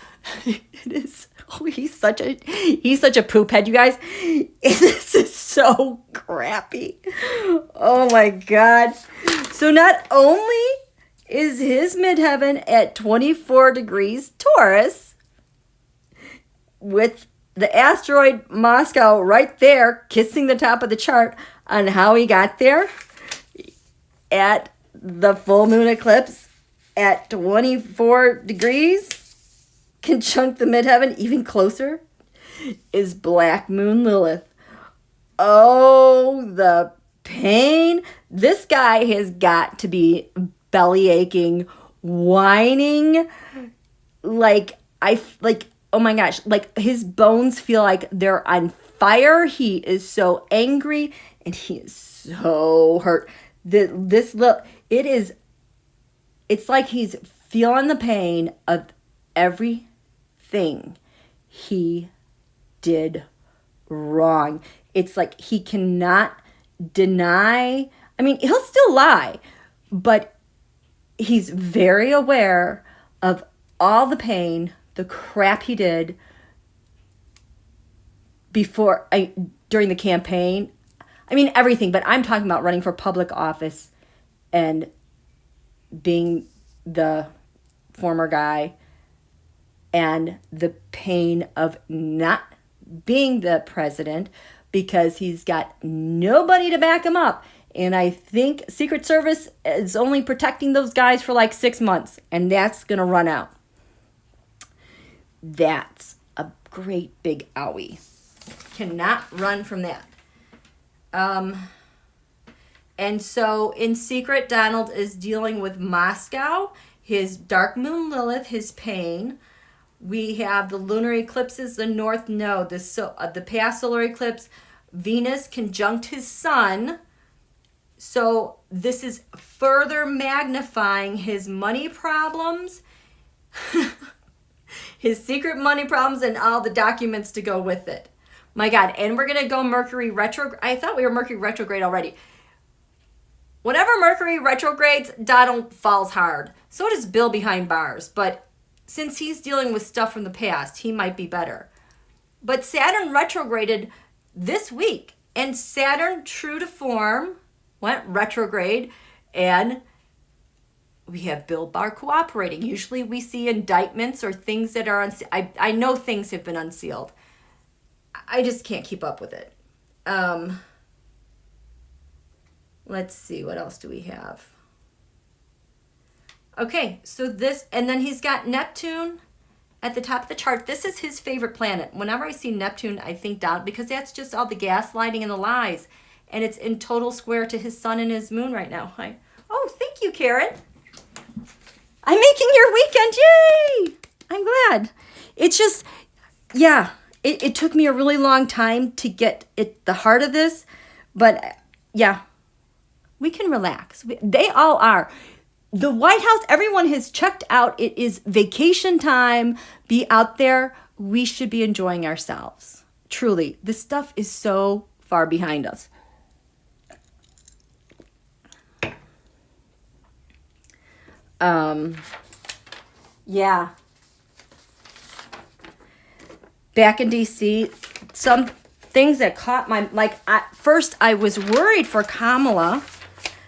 it is, oh, he's such a poop head, you guys. This is so crappy. Oh my God. So not only is his midheaven at 24 degrees Taurus, with the asteroid Moscow right there, kissing the top of the chart on how he got there, at the full moon eclipse at 24 degrees, conjunct the midheaven even closer, is Black Moon Lilith. Oh, the pain. This guy has got to be belly aching, whining, like, oh my gosh, like his bones feel like they're on fire. He is so angry and he is so hurt. It's like he's feeling the pain of everything he did wrong. It's like he cannot deny. I mean, he'll still lie, but he's very aware of all the pain, the crap he did during the campaign. I mean, everything, but I'm talking about running for public office and being the former guy and the pain of not being the president because he's got nobody to back him up. And I think Secret Service is only protecting those guys for like 6 months, and that's going to run out. That's a great big owie. Cannot run from that. And so in secret, Donald is dealing with Moscow, his dark moon Lilith, his pain. We have the lunar eclipses, the north node, the past solar eclipse, Venus conjunct his sun. So this is further magnifying his money problems, his secret money problems, and all the documents to go with it. My God, and we're going to go Mercury retrograde. I thought we were Mercury retrograde already. Whenever Mercury retrogrades, Donald falls hard. So does Bill behind bars. But since he's dealing with stuff from the past, he might be better. But Saturn retrograded this week. And Saturn, true to form, went retrograde. And we have Bill Barr cooperating. Usually we see indictments or things that are unsealed. I know things have been unsealed. I just can't keep up with it. Let's see, what else do we have? Okay, so this, and then he's got Neptune at the top of the chart. This is his favorite planet. Whenever I see Neptune, I think down, because that's just all the gaslighting and the lies. And it's in total square to his sun and his moon right now. Oh, thank you, Karen. I'm making your weekend, yay! I'm glad. It's just, yeah. It took me a really long time to get the heart of this, but yeah, we can relax. They all are. The White House, everyone has checked out. It is vacation time. Be out there. We should be enjoying ourselves. Truly, this stuff is so far behind us. Yeah. Back in DC, some things that caught my, like, at first I was worried for Kamala.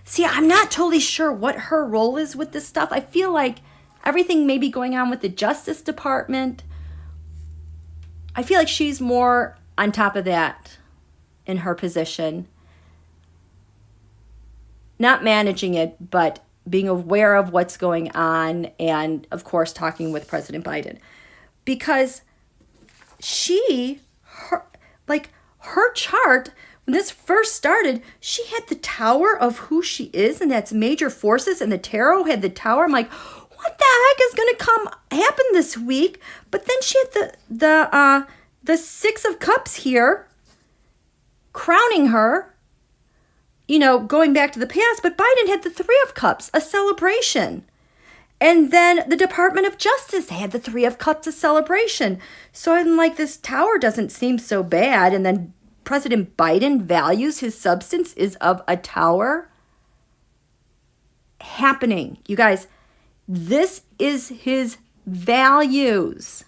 See, I'm not totally sure what her role is with this stuff. I feel like everything may be going on with the Justice Department. I feel like she's more on top of that in her position. Not managing it, but being aware of what's going on and, of course, talking with President Biden. Because her chart, when this first started, she had the tower of who she is, and that's major forces, and the tarot had the tower. I'm like, what the heck is going to happen this week? But then she had the Six of Cups here, crowning her, you know, going back to the past. But Biden had the Three of Cups, a celebration. And then the Department of Justice had the Three of Cups, a celebration. So I'm like, this tower doesn't seem so bad. And then President Biden values his substance is of a tower happening. You guys, this is his values.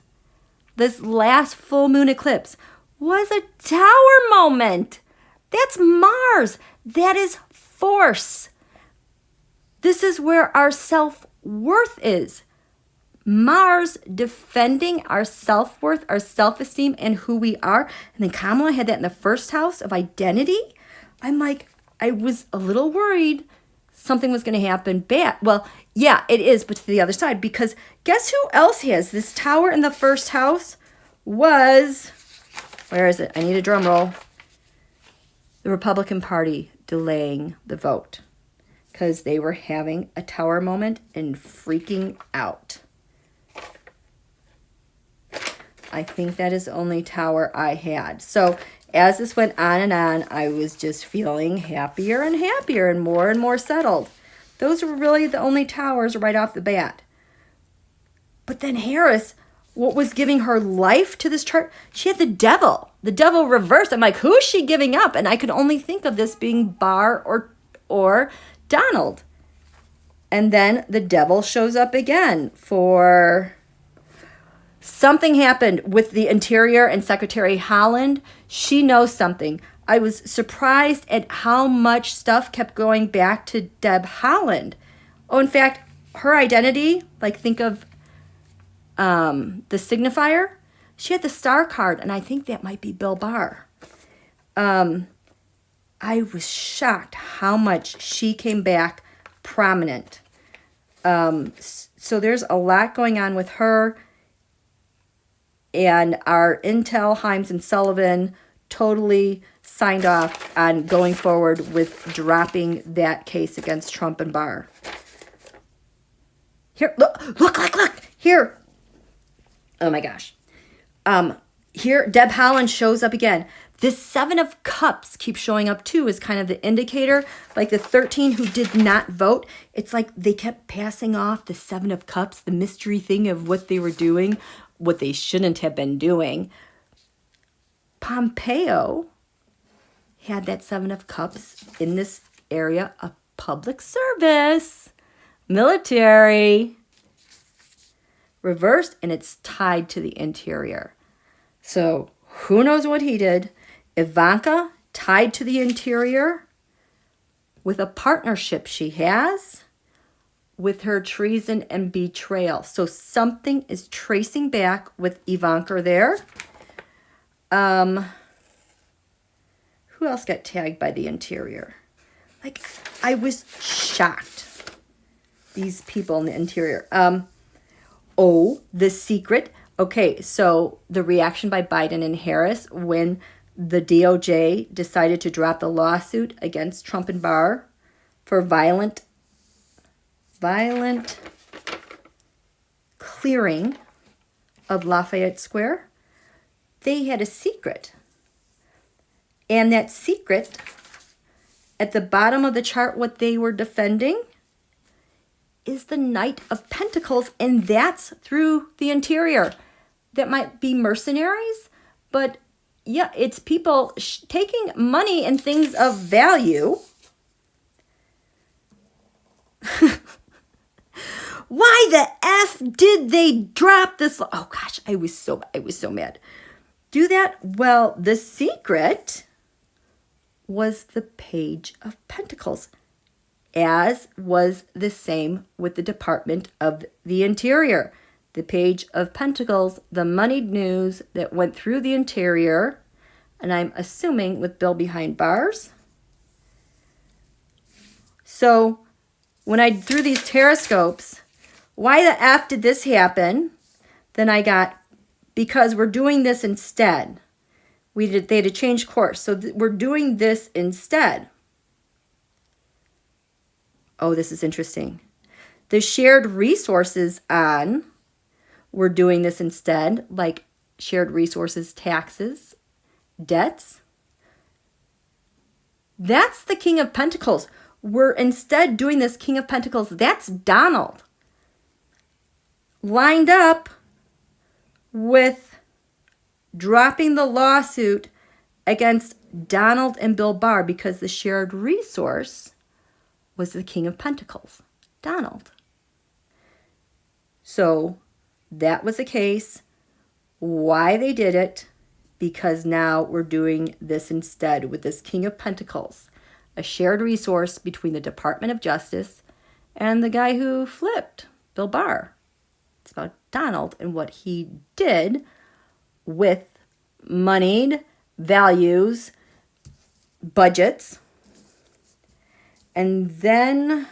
This last full moon eclipse was a tower moment. That's Mars. That is force. This is where our self-worth is. Mars defending our self-worth, our self-esteem, and who we are. And then Kamala had that in the first house of identity. I'm like, I was a little worried something was going to happen bad. Well, yeah, it is, but to the other side. Because guess who else has this tower in the first house? Was, where is it? I need a drum roll. The Republican Party delaying the vote because they were having a tower moment and freaking out. I think that is the only tower I had. So as this went on and on, I was just feeling happier and happier and more settled. Those were really the only towers right off the bat. But then Harris, what was giving her life to this chart? She had the devil reversed. I'm like, who is she giving up? And I could only think of this being Barr or Donald. And then the devil shows up again for something happened with the Interior and Secretary Haaland. She knows something. I was surprised at how much stuff kept going back to Deb Haaland. Oh, in fact, her identity, like think of the signifier, she had the star card, and I think that might be Bill Barr. I was shocked how much she came back prominent. So there's a lot going on with her. And our Intel, Himes and Sullivan totally signed off on going forward with dropping that case against Trump and Barr. Here, look, here. Oh my gosh. Here, Deb Haaland shows up again. This Seven of Cups keeps showing up too as kind of the indicator. Like the 13 who did not vote. It's like they kept passing off the Seven of Cups, the mystery thing of what they were doing, what they shouldn't have been doing. Pompeo had that Seven of Cups in this area of public service, military, reversed, and it's tied to the Interior. So who knows what he did? Ivanka tied to the Interior with a partnership she has with her treason and betrayal. So something is tracing back with Ivanka there. Who else got tagged by the Interior? Like, I was shocked. These people in the Interior. The Secret. Okay, so the reaction by Biden and Harris when the DOJ decided to drop the lawsuit against Trump and Barr for violent clearing of Lafayette Square. They had a secret. And that secret, at the bottom of the chart, what they were defending is the Knight of Pentacles, and that's through the Interior. That might be mercenaries, but yeah, it's people taking money and things of value. Why the F did they drop this? Oh gosh, I was so mad. do that? Well, the secret was the Page of Pentacles, as was the same with the Department of the Interior. The Page of Pentacles, the moneyed news that went through the interior, and I'm assuming with Bill behind bars. So when I drew these teroscopes, why the F did this happen? Then I got, because we're doing this instead. They had to change course. So we're doing this instead. Oh, this is interesting. The shared resources on, we're doing this instead, like shared resources, taxes, debts. That's the King of Pentacles. We're instead doing this King of Pentacles. That's Donald. Lined up with dropping the lawsuit against Donald and Bill Barr because the shared resource was the King of Pentacles, Donald. So that was the case. Why they did it? Because now we're doing this instead with this King of Pentacles, a shared resource between the Department of Justice and the guy who flipped, Bill Barr. It's about Donald and what he did with moneyed values, budgets. And then,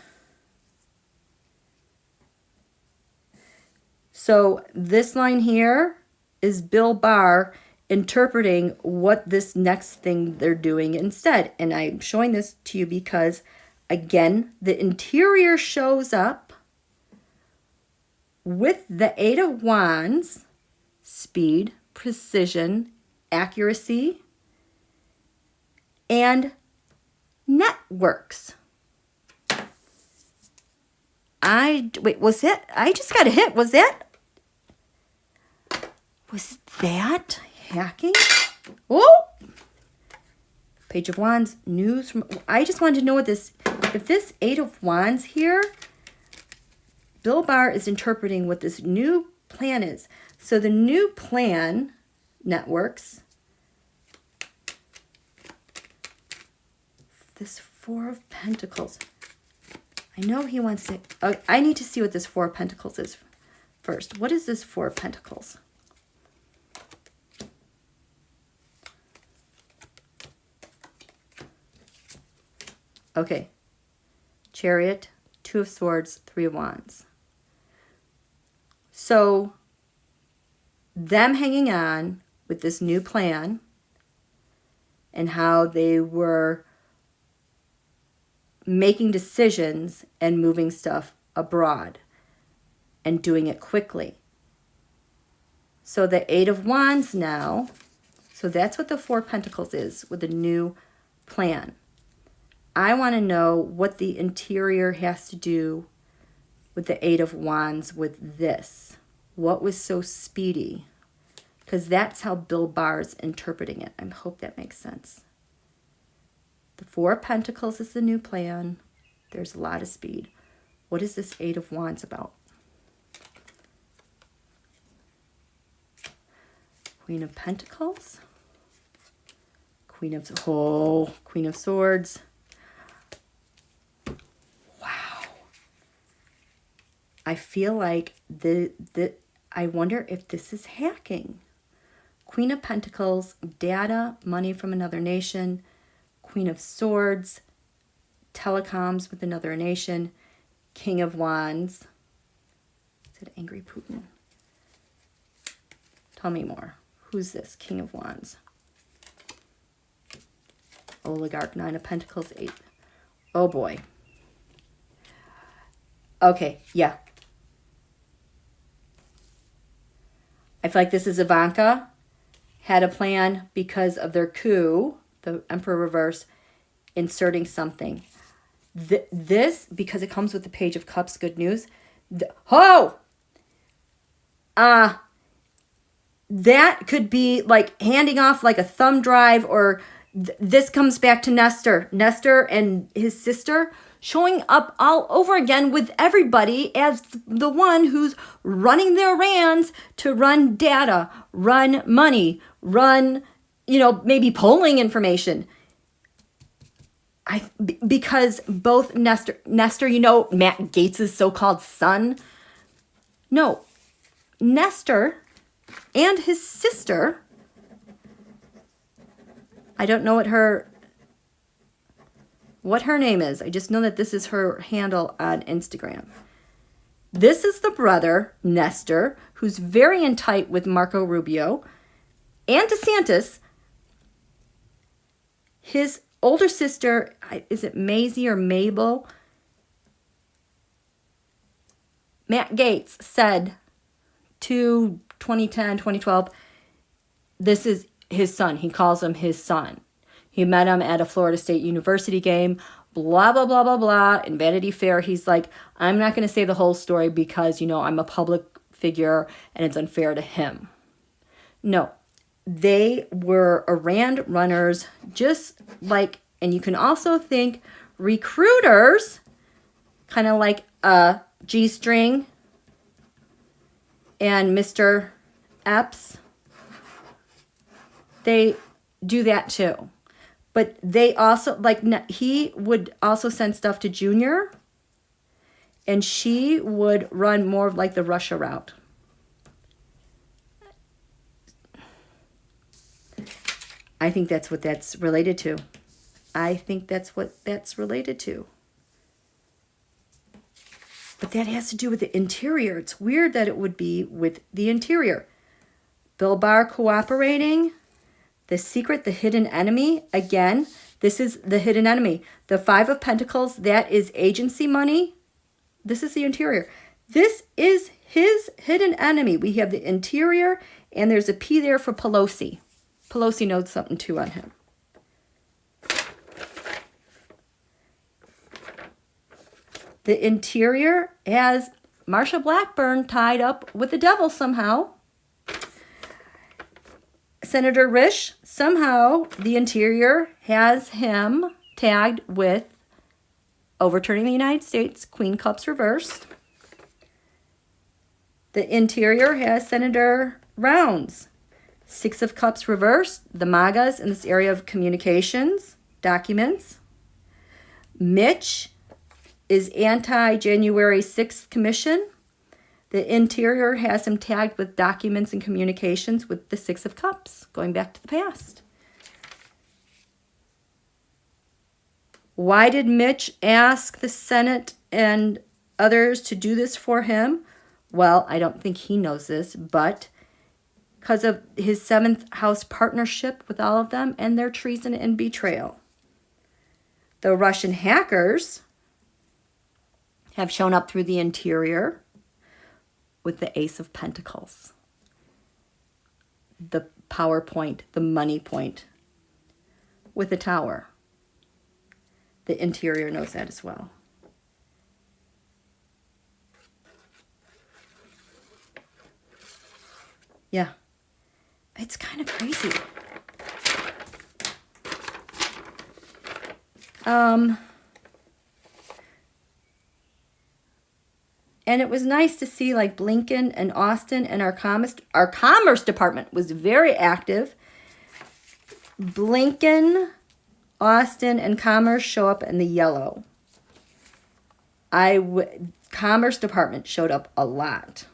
so this line here is Bill Barr interpreting what this next thing they're doing instead. And I'm showing this to you because, again, the interior shows up with the Eight of Wands, speed, precision, accuracy, and networks. Wait, was it? I just got a hit. Was that hacking? Oh! Page of Wands, news from, I just wanted to know what this, if this Eight of Wands here, Bill Barr is interpreting what this new plan is. So the new plan, networks, this Four of Pentacles. I know he wants to, I need to see what this Four of Pentacles is first. What is this Four of Pentacles? Okay. Chariot, Two of Swords, Three of Wands. So, them hanging on with this new plan and how they were making decisions and moving stuff abroad and doing it quickly. So the Eight of Wands now, so that's what the Four of Pentacles is with the new plan. I want to know what the interior has to do with the Eight of Wands with this. What was so speedy? Because that's how Bill Barr's interpreting it. I hope that makes sense. The Four of Pentacles is the new plan. There's a lot of speed. What is this Eight of Wands about? Queen of Pentacles. Queen of Swords. Wow. I feel like I wonder if this is hacking. Queen of Pentacles, data, money from another nation. Queen of Swords, telecoms with another nation. King of Wands. Is it Angry Putin? Tell me more. Who's this? King of Wands. Oligarch, Nine of Pentacles, Eight. Oh boy. Okay, yeah. I feel like this is Ivanka. Had a plan because of their coup, the Emperor reverse, inserting something. This, because it comes with the Page of Cups, good news. That could be like handing off like a thumb drive, or this comes back to Nestor and his sister. showing up all over again with everybody as the one who's running their errands to run data, run money, run, maybe polling information. Because both Nestor, Matt Gaetz' so-called son. No, Nestor and his sister, I don't know what her name is. I just know that this is her handle on Instagram. This is the brother, Nestor, who's very in tight with Marco Rubio and DeSantis. His older sister, is it Maisie or Mabel? Matt Gaetz said to 2010, 2012, this is his son. He calls him his son. He met him at a Florida State University game, blah, blah, blah, blah, blah. In Vanity Fair, he's like, I'm not going to say the whole story because, I'm a public figure and it's unfair to him. No, they were errand runners, just like, and you can also think recruiters, kind of like a G-string and Mr. Epps. They do that too. But they also, he would also send stuff to Junior, and she would run more of like the Russia route. I think that's what that's related to. I think that's what that's related to. But that has to do with the interior. It's weird that it would be with the interior. Bill Barr cooperating. The secret, the hidden enemy. Again, this is the hidden enemy. The Five of Pentacles, that is agency money. This is the interior. This is his hidden enemy. We have the interior, and there's a P there for Pelosi. Pelosi knows something too on him. The interior has Marsha Blackburn tied up with the devil somehow. Senator Risch, somehow the interior has him tagged with overturning the United States, Queen Cups reversed. The interior has Senator Rounds, Six of Cups reversed, the MAGAs in this area of communications, documents. Mitch is anti-January 6th commission. The interior has him tagged with documents and communications with the Six of Cups, going back to the past. Why did Mitch ask the Senate and others to do this for him? Well, I don't think he knows this, but because of his 7th house partnership with all of them and their treason and betrayal. The Russian hackers have shown up through the interior with the Ace of Pentacles, the power point, the money point, with the Tower. The interior knows that as well. Yeah, it's kind of crazy. And it was nice to see like Blinken and Austin and our Commerce Department was very active. Blinken, Austin, and Commerce show up in the yellow. Commerce Department showed up a lot.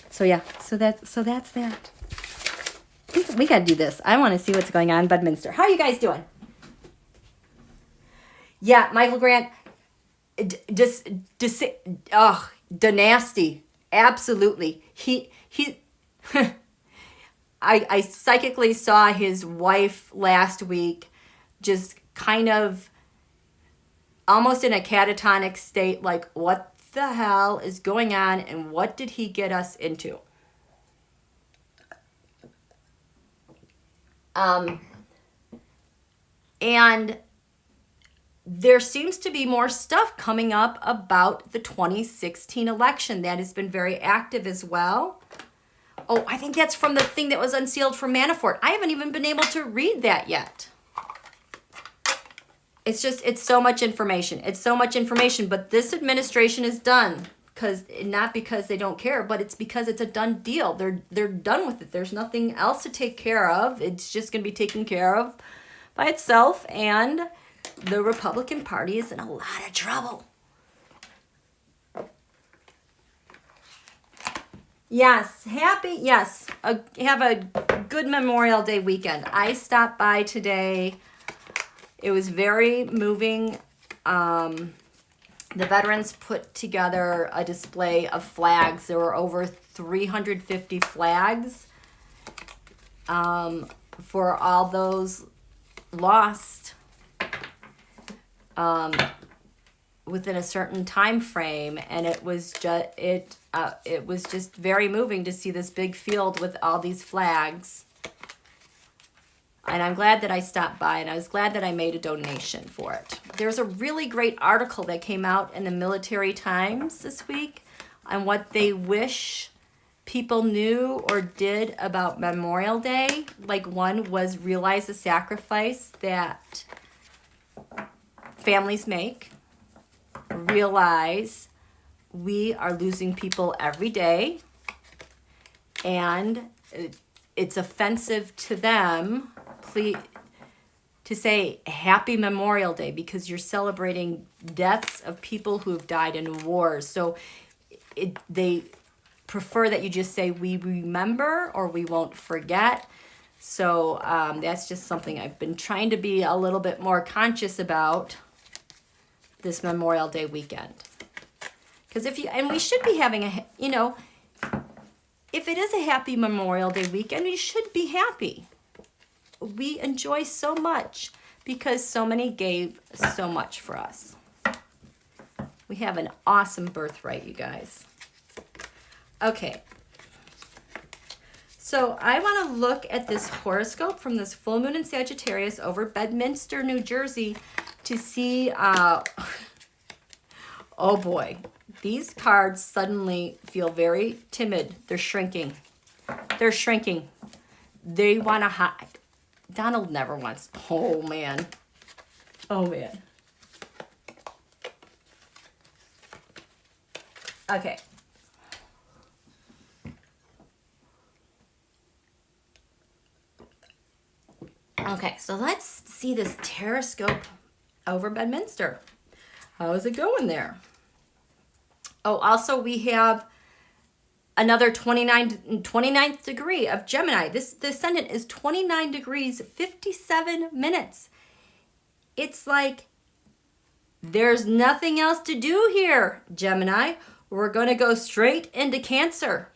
So yeah, so that's that. We gotta do this. I want to see what's going on in Budminster. How are you guys doing? Yeah, Michael Grant. Nasty. Absolutely. He I psychically saw his wife last week just kind of almost in a catatonic state, like, what the hell is going on and what did he get us into? And there seems to be more stuff coming up about the 2016 election that has been very active as well. Oh, I think that's from the thing that was unsealed from Manafort. I haven't even been able to read that yet. it's so much information. It's so much information, but this administration is done. Not because they don't care, but it's because it's a done deal. They're done with it. There's nothing else to take care of. It's just going to be taken care of by itself, and the Republican Party is in a lot of trouble. Yes, have a good Memorial Day weekend. I stopped by today. It was very moving. The veterans put together a display of flags. There were over 350 flags for all those lost within a certain time frame, and it was just very moving to see this big field with all these flags. And I'm glad that I stopped by, and I was glad that I made a donation for it. There's a really great article that came out in the Military Times this week on what they wish people knew or did about Memorial Day. Like, one was realize the sacrifice that families make. Realize we are losing people every day, and it's offensive to them to say Happy Memorial Day because you're celebrating deaths of people who have died in wars. So they prefer that you just say we remember or we won't forget. So that's just something I've been trying to be a little bit more conscious about this Memorial Day weekend. Because we should be having if it is a happy Memorial Day weekend, we should be happy. We enjoy so much because so many gave so much for us. We have an awesome birthright, you guys. Okay. So I want to look at this horoscope from this full moon in Sagittarius over Bedminster, New Jersey to see, oh boy, these cards suddenly feel very timid. They're shrinking. They're shrinking. They want to hide. Donald never wants, oh man. Oh man. Okay. Okay, so let's see this terrascope over Bedminster. How's it going there? Oh, also we have another 29th degree of Gemini. The ascendant is 29 degrees, 57 minutes. It's like, there's nothing else to do here, Gemini. We're going to go straight into Cancer.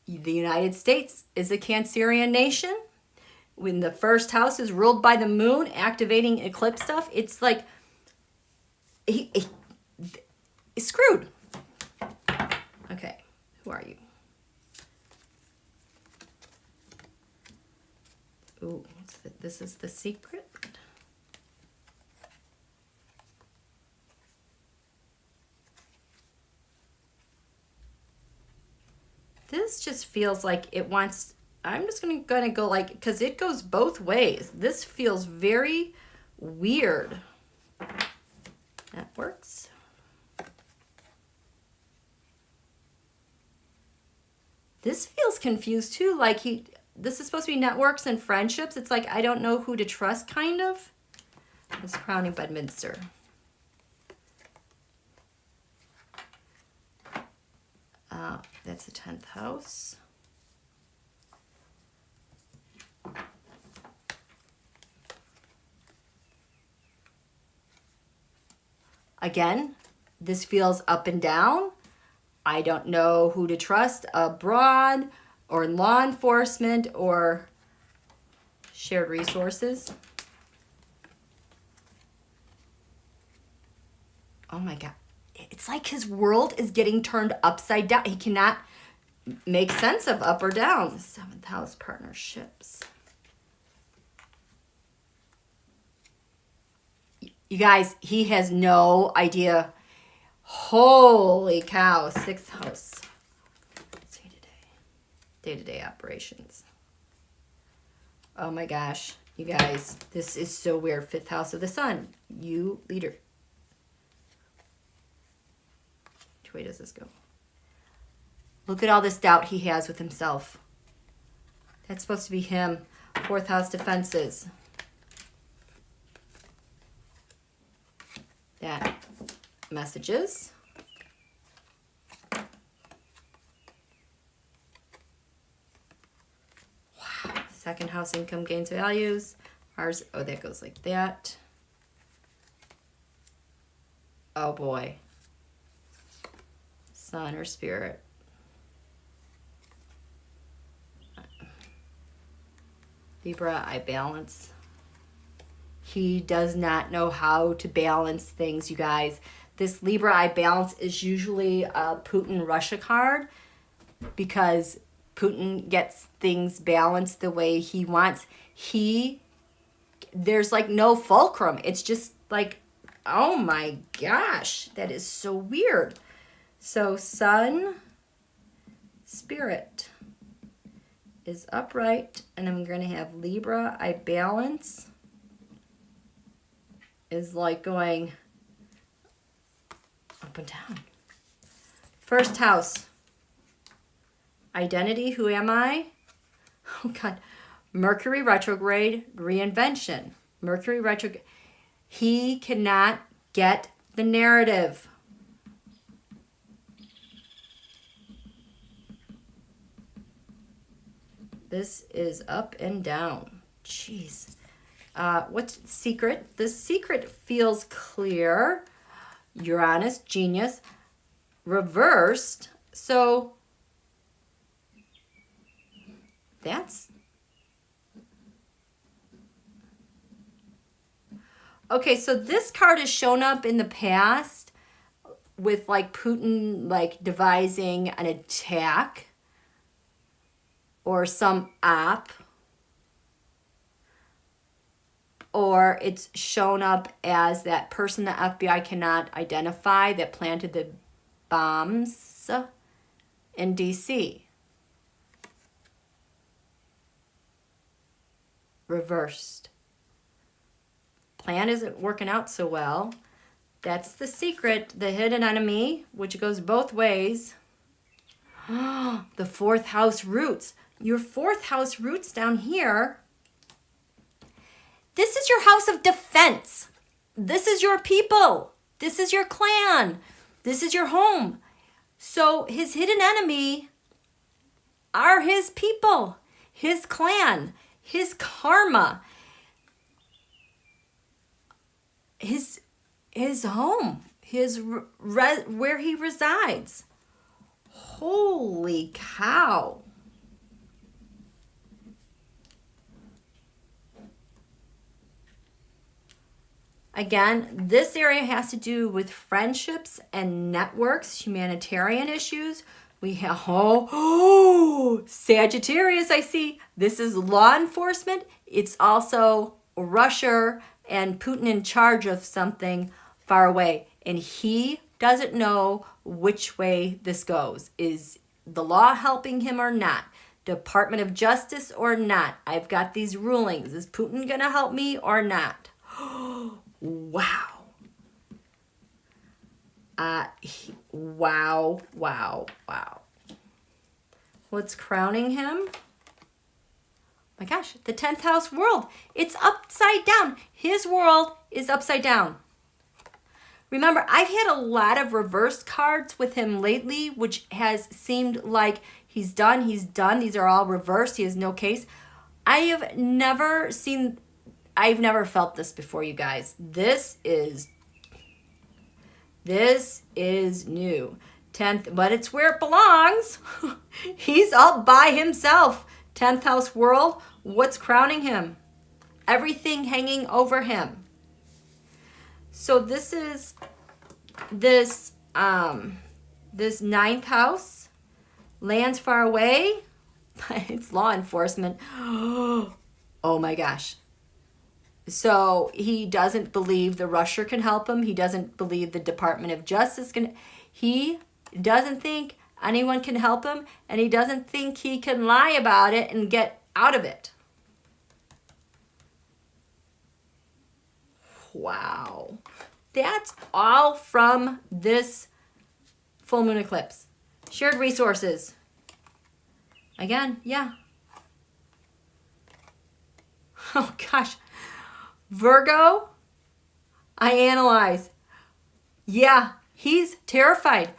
The United States is a Cancerian nation. When the first house is ruled by the moon, activating eclipse stuff, it's like, he's screwed. Okay, who are you? Ooh, this is the secret. This just feels like it wants, I'm just gonna go like, because it goes both ways. This feels very weird. That works. This feels confused too. Like this is supposed to be networks and friendships. It's like, I don't know who to trust, kind of. It's crowning Bedminster. That's the 10th house. Again, this feels up and down. I don't know who to trust abroad or in law enforcement or shared resources. Oh my God. It's like his world is getting turned upside down. He cannot make sense of up or down. 7th house partnerships. You guys, he has no idea. Holy cow. 6th house. Day-to-day operations. Oh my gosh. You guys, this is so weird. 5th house of the sun. You leader. Which way does this go? Look at all this doubt he has with himself. That's supposed to be him. 4th house defenses. That messages. Wow. 2nd house income gains values. Ours, oh, that goes like that. Oh boy. Sun or spirit. Libra, I balance. He does not know how to balance things, you guys. This Libra, I balance is usually a Putin-Russia card because Putin gets things balanced the way he wants. There's like no fulcrum. It's just like, oh my gosh, that is so weird. So Sun, Spirit is upright, and I'm going to have Libra, I balance, is like going up and down. 1st house, identity, who am I? Oh God, Mercury retrograde, reinvention. Mercury retrograde, he cannot get the narrative. This is up and down. Jeez. What's secret? The secret feels clear. Uranus, genius. Reversed. So that's... Okay, so this card has shown up in the past with like Putin like devising an attack or some op, or it's shown up as that person the FBI cannot identify that planted the bombs in DC. Reversed. Plan isn't working out so well. That's the secret, the hidden enemy, which goes both ways. The 4th house roots. Your 4th house roots down here. This is your house of defense. This is your people. This is your clan. This is your home. So his hidden enemy are his people, his clan, his karma, his home, where he resides. Holy cow. Again, this area has to do with friendships and networks, humanitarian issues. We have, Sagittarius, I see. This is law enforcement. It's also Russia and Putin in charge of something far away. And he doesn't know which way this goes. Is the law helping him or not? Department of Justice or not? I've got these rulings. Is Putin going to help me or not? Wow. Wow. What's crowning him? My gosh, the 10th house world. It's upside down. His world is upside down. Remember, I've had a lot of reversed cards with him lately, which has seemed like he's done. These are all reversed. He has no case. I've never felt this before, you guys. This is new. 10th, but it's where it belongs. He's all by himself. 10th house world, what's crowning him? Everything hanging over him. So this is this 9th house, lands far away. It's law enforcement. Oh my gosh. So he doesn't believe the Russia can help him. He doesn't believe the Department of Justice can. He doesn't think anyone can help him, and he doesn't think he can lie about it and get out of it. Wow. That's all from this full moon eclipse. Shared resources. Again, yeah. Oh gosh. Virgo, I analyze. Yeah, he's terrified.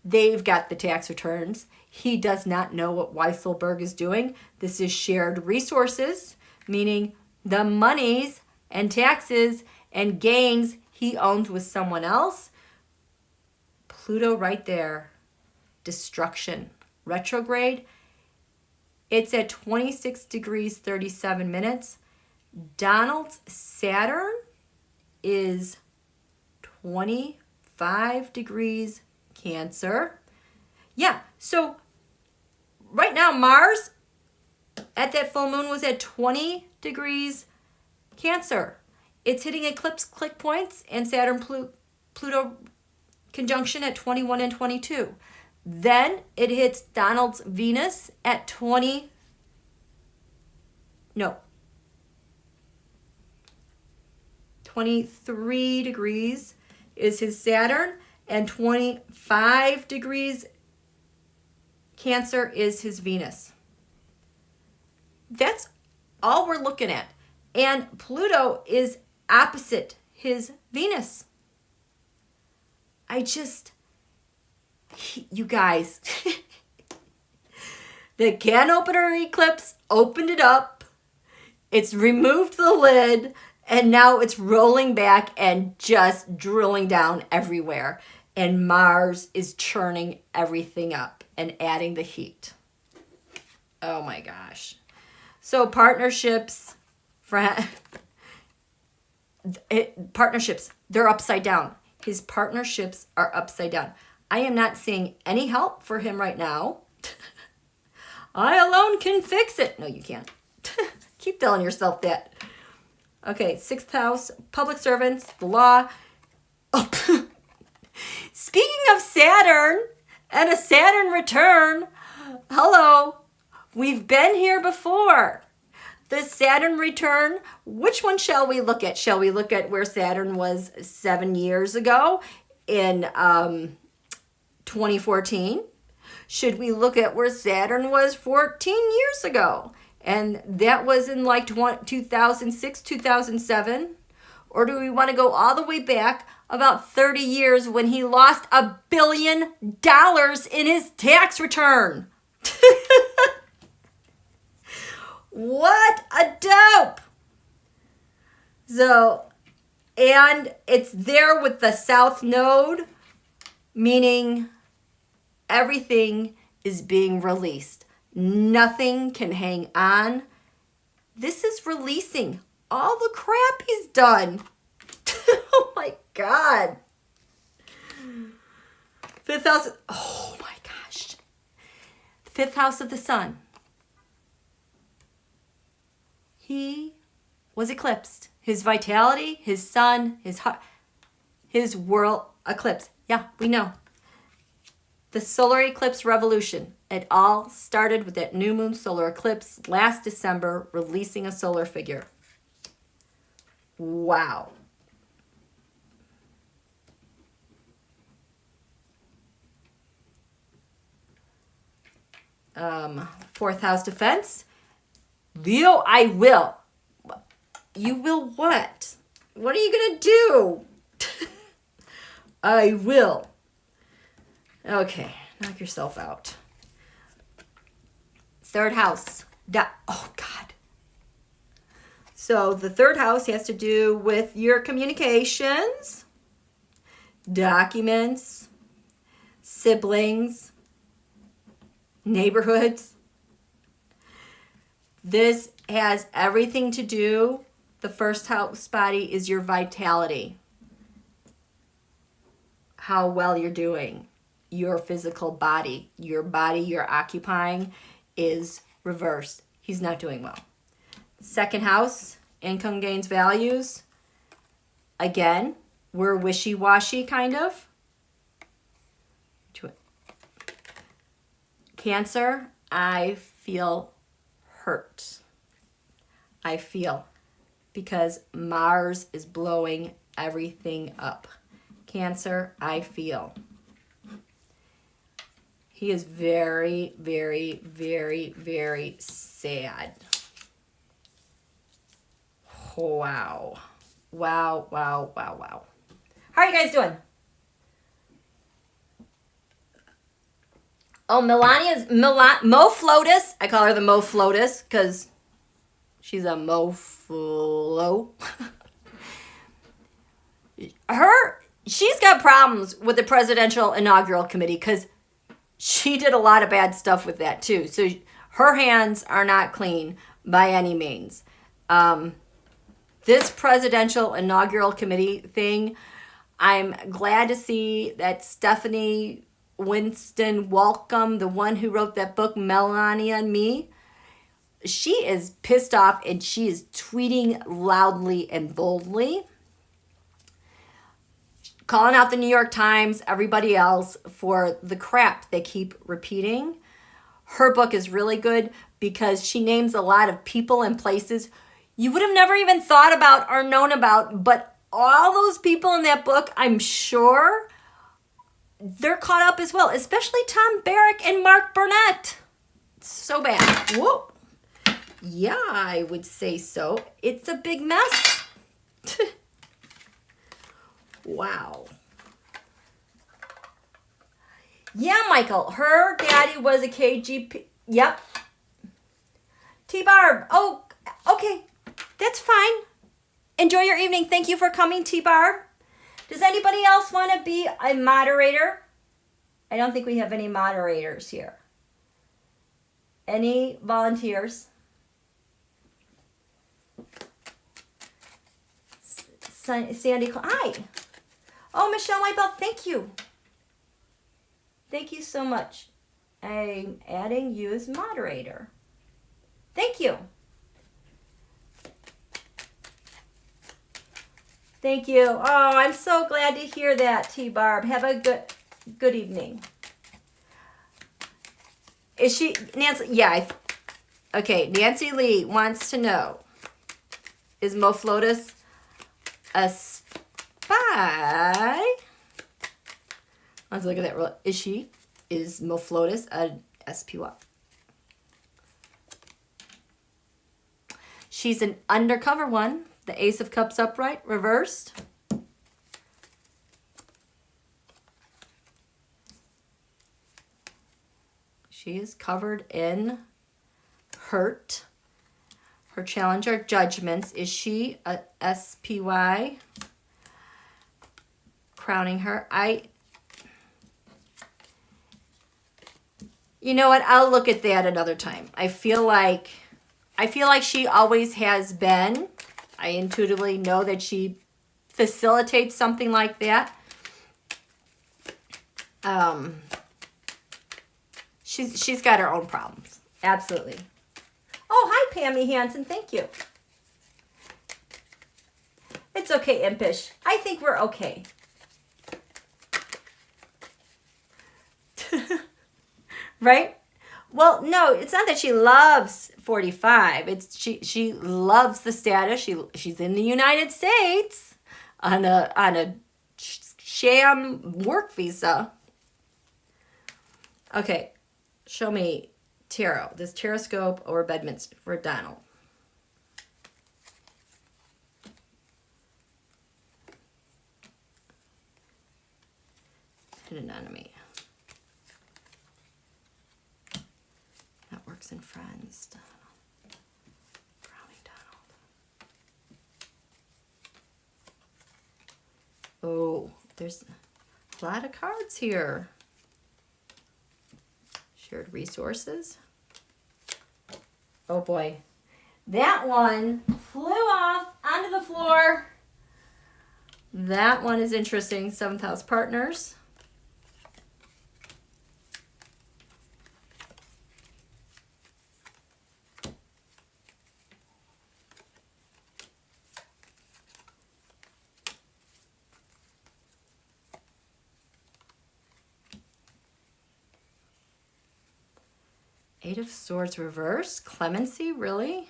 They've got the tax returns. He does not know what Weisselberg is doing. This is shared resources, meaning the monies and taxes and gains he owns with someone else. Pluto right there. Destruction. Retrograde. It's at 26 degrees 37 minutes. Donald's Saturn is 25 degrees Cancer. Yeah, so right now Mars at that full moon was at 20 degrees Cancer. It's hitting eclipse click points and Saturn-Pluto conjunction at 21 and 22. Then it hits Donald's Venus at 23 degrees is his Saturn, and 25 degrees Cancer is his Venus. That's all we're looking at. And Pluto is opposite his Venus. You guys, the can opener eclipse opened it up. It's removed the lid, and now it's rolling back and just drilling down everywhere. And Mars is churning everything up and adding the heat. Oh my gosh. So partnerships, partnerships, they're upside down. His partnerships are upside down. I am not seeing any help for him right now. I alone can fix it. No, you can't. Keep telling yourself that. Okay, 6th house, public servants, the law. Oh, speaking of Saturn and a Saturn return, hello, we've been here before. The Saturn return, which one shall we look at? Shall we look at where Saturn was 7 years ago in 2014? Should we look at where Saturn was 14 years ago? And that was in like 2006, 2007? Or do we want to go all the way back about 30 years when he lost $1 billion in his tax return? What a dope! So, and it's there with the South Node, meaning everything is being released. Nothing can hang on. This is releasing all the crap he's done. Oh my God. 5th house. Oh my gosh. 5th house of the sun. He was eclipsed. His vitality, his sun, his heart, his world eclipse. Yeah, we know. The solar eclipse revolution. It all started with that new moon solar eclipse last December, releasing a solar figure. Wow. Fourth house defense. Leo, I will. You will what? What are you going to do? I will. Okay, knock yourself out. Third house. Oh, God. So the third house has to do with your communications, documents, siblings, neighborhoods. This has everything to do. The first house body is your vitality. How well you're doing. Your physical body. Your body you're occupying is reversed. He's not doing well. Second house, income gains values. Again, we're wishy-washy kind of. Cancer, I feel hurt. I feel because Mars is blowing everything up. Cancer, I feel. He is very, very, very, very sad. Wow. Wow, wow, wow, wow. How are you guys doing? Oh, Mo Flotus. I call her the Mo Flotus because she's a moflo. She's got problems with the Presidential Inaugural Committee because she did a lot of bad stuff with that too. So her hands are not clean by any means. This Presidential Inaugural Committee thing, I'm glad to see that Stephanie Winston Welcome, the one who wrote that book, Melania and Me, she is pissed off and she is tweeting loudly and boldly, calling out the New York Times, everybody else for the crap they keep repeating. Her book is really good because she names a lot of people and places you would have never even thought about or known about, but all those people in that book, I'm sure they're caught up as well, especially Tom Barrack and Mark Burnett. So bad. Whoa. Yeah, I would say so. It's a big mess. Wow. Yeah, Michael. Her daddy was a KGB. Yep. T-Barb. Oh, okay. That's fine. Enjoy your evening. Thank you for coming, T-Barb. Does anybody else want to be a moderator? I don't think we have any moderators here. Any volunteers? Sandy, hi. Oh, Michelle Whitebell, thank you. Thank you so much. I'm adding you as moderator. Thank you. Thank you. Oh, I'm so glad to hear that, T-Barb. Have a good evening. Is she, Nancy? Yeah. Okay, Nancy Lee wants to know, is Mo Flotus a spy? Let's look at that. Is Mo Flotus a SPY? She's an undercover one. The Ace of Cups upright, reversed. She is covered in hurt. Her challenger, judgments. Is she a SPY? Crowning her. You know what? I'll look at that another time. I feel like she always has been. I intuitively know that she facilitates something like that. She's got her own problems. Absolutely. Oh, hi, Pammy Hansen. Thank you. It's okay, Impish. I think we're okay. Right? Well, no, it's not that she loves 45. It's she loves the status. She's in the United States on a sham work visa. Okay, show me tarot. This Taroscope or Bedminster for Donald. Hidden enemy. Networks and friends. Brownie Donald. Oh, there's a lot of cards here. Shared resources. Oh boy. That one flew off onto the floor. That one is interesting. 7th house partners. Eight of Swords reverse. Clemency, really?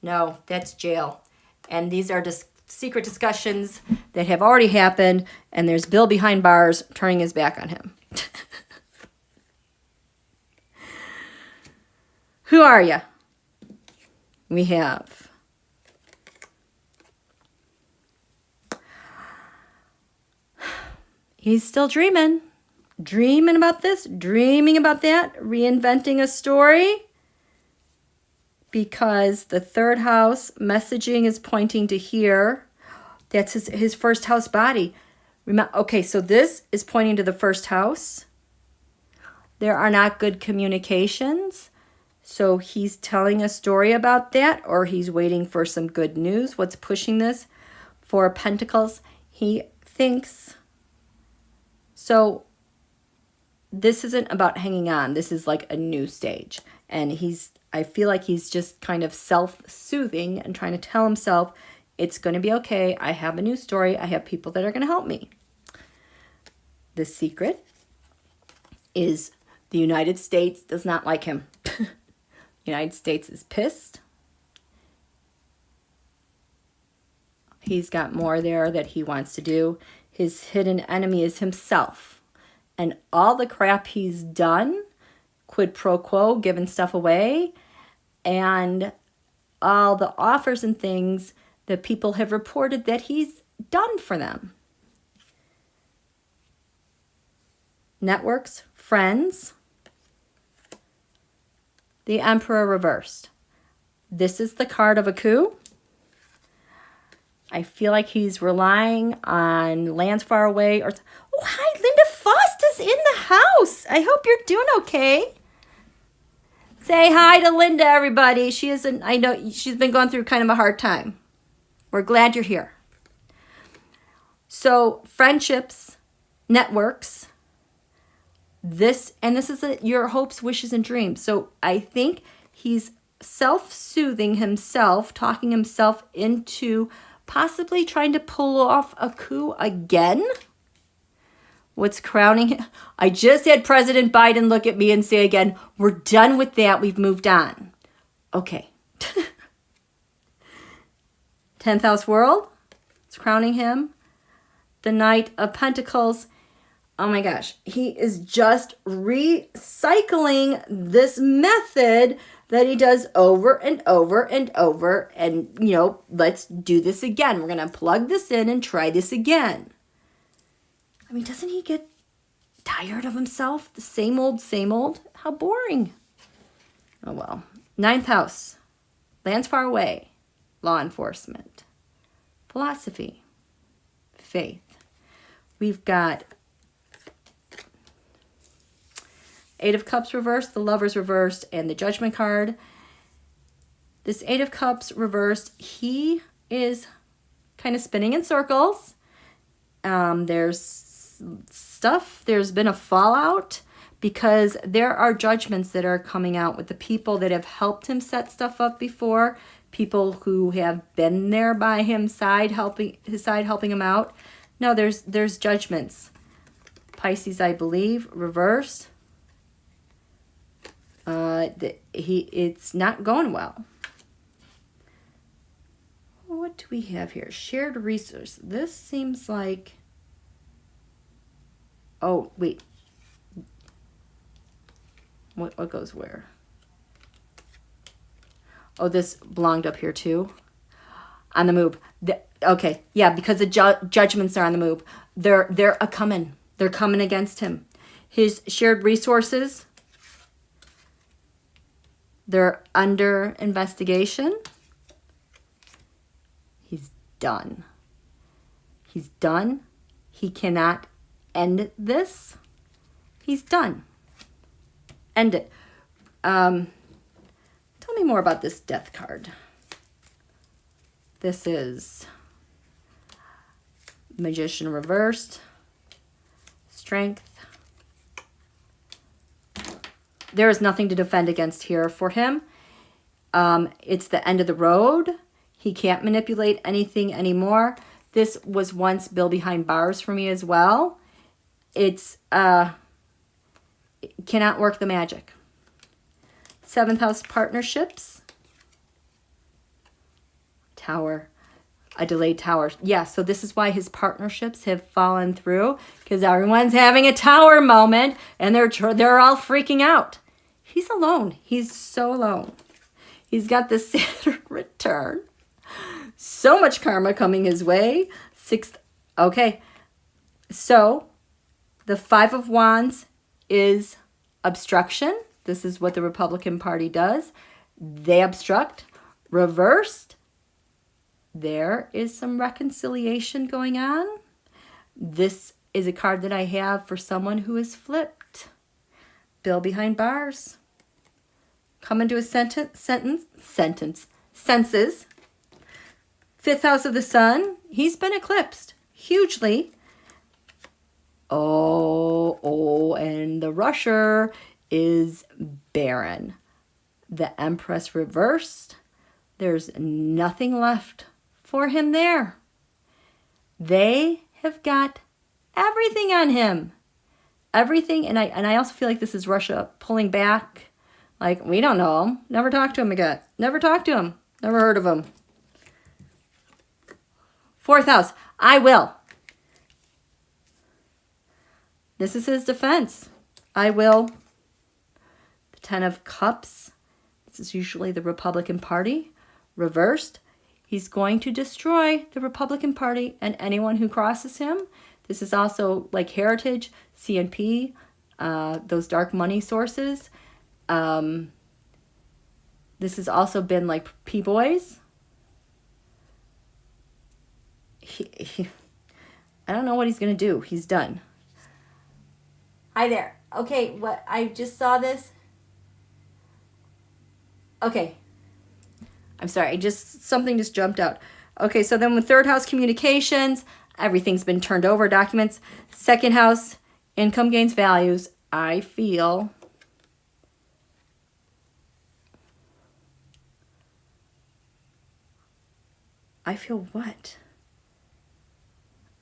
No, that's jail. And these are just secret discussions that have already happened, and there's Bill behind bars turning his back on him. Who are you? We have he's still dreaming. Dreaming about this, dreaming about that, reinventing a story. Because the third house messaging is pointing to here. That's his first house body. Remember, okay, so this is pointing to the first house. There are not good communications. So he's telling a story about that, or he's waiting for some good news. What's pushing this? Four of Pentacles. He thinks. So this isn't about hanging on. This is like a new stage. And I feel like he's just kind of self-soothing and trying to tell himself, it's going to be okay. I have a new story. I have people that are going to help me. The secret is the United States does not like him. The United States is pissed. He's got more there that he wants to do. His hidden enemy is himself. And all the crap he's done, quid pro quo, giving stuff away, and all the offers and things that people have reported that he's done for them. Networks, friends. The Emperor reversed. This is the card of a coup. I feel like he's relying on lands far away. Oh, hi, Linda Foster's in the house. I hope you're doing okay. Say hi to Linda, everybody. I know she's been going through kind of a hard time. We're glad you're here. So, friendships, networks, this is your hopes, wishes, and dreams. So, I think he's self-soothing himself, talking himself into possibly trying to pull off a coup again. What's crowning him? I just had President Biden look at me and say again, we're done with that. We've moved on. Okay. 10th house world. It's crowning him. The Knight of Pentacles. Oh my gosh. He is just recycling this method that he does over and over and over. And, let's do this again. We're going to plug this in and try this again. I mean, doesn't he get tired of himself? The same old, same old? How boring. Oh, well. 9th house. Lands far away. Law enforcement. Philosophy. Faith. We've got 8 of Cups reversed, the Lovers reversed, and the Judgment card. This 8 of Cups reversed, he is kind of spinning in circles. There's stuff, there's been a fallout because there are judgments that are coming out with the people that have helped him set stuff up before, people who have been there by his side helping him out. No, there's judgments. Pisces, I believe, reversed. It's not going well. What do we have here? Shared resource. This seems like... Oh, wait. What goes where? Oh, this belonged up here too. On the move. Okay, yeah, because the judgments are on the move. They're a-coming. They're coming against him. His shared resources, they're under investigation. He's done. He's done. He cannot end this. He's done. End it. Tell me more about this Death card. This is Magician reversed. Strength. There is nothing to defend against here for him. It's the end of the road. He can't manipulate anything anymore. This was once Bill behind bars for me as well. It cannot work the magic. 7th house partnerships. Tower. A delayed tower. Yeah, so this is why his partnerships have fallen through, because everyone's having a tower moment and they're all freaking out. He's alone. He's so alone. He's got the Saturn return. So much karma coming his way. Okay. So the Five of Wands is obstruction. This is what the Republican Party does. They obstruct. Reversed, there is some reconciliation going on. This is a card that I have for someone who is flipped. Bill behind bars. Come into a senses. Fifth house of the sun. He's been eclipsed hugely. Oh, and the rusher is barren. The Empress reversed. There's nothing left for him there. They have got everything on him. Everything, and I also feel like this is Russia pulling back. Like, we don't know him. Never talked to him again. Never talked to him. Never heard of him. Fourth house. I will. This is his defense. I will. The Ten of Cups. This is usually the Republican Party. Reversed. He's going to destroy the Republican Party and anyone who crosses him. This is also like heritage, CNP, those dark money sources. This has also been like P-Boys. I don't know what he's going to do. He's done. Hi there. Okay, what I just saw this. Okay. I'm sorry, something just jumped out. Okay, so then with third house communications, everything's been turned over, documents. Second house, income gains values. I feel what?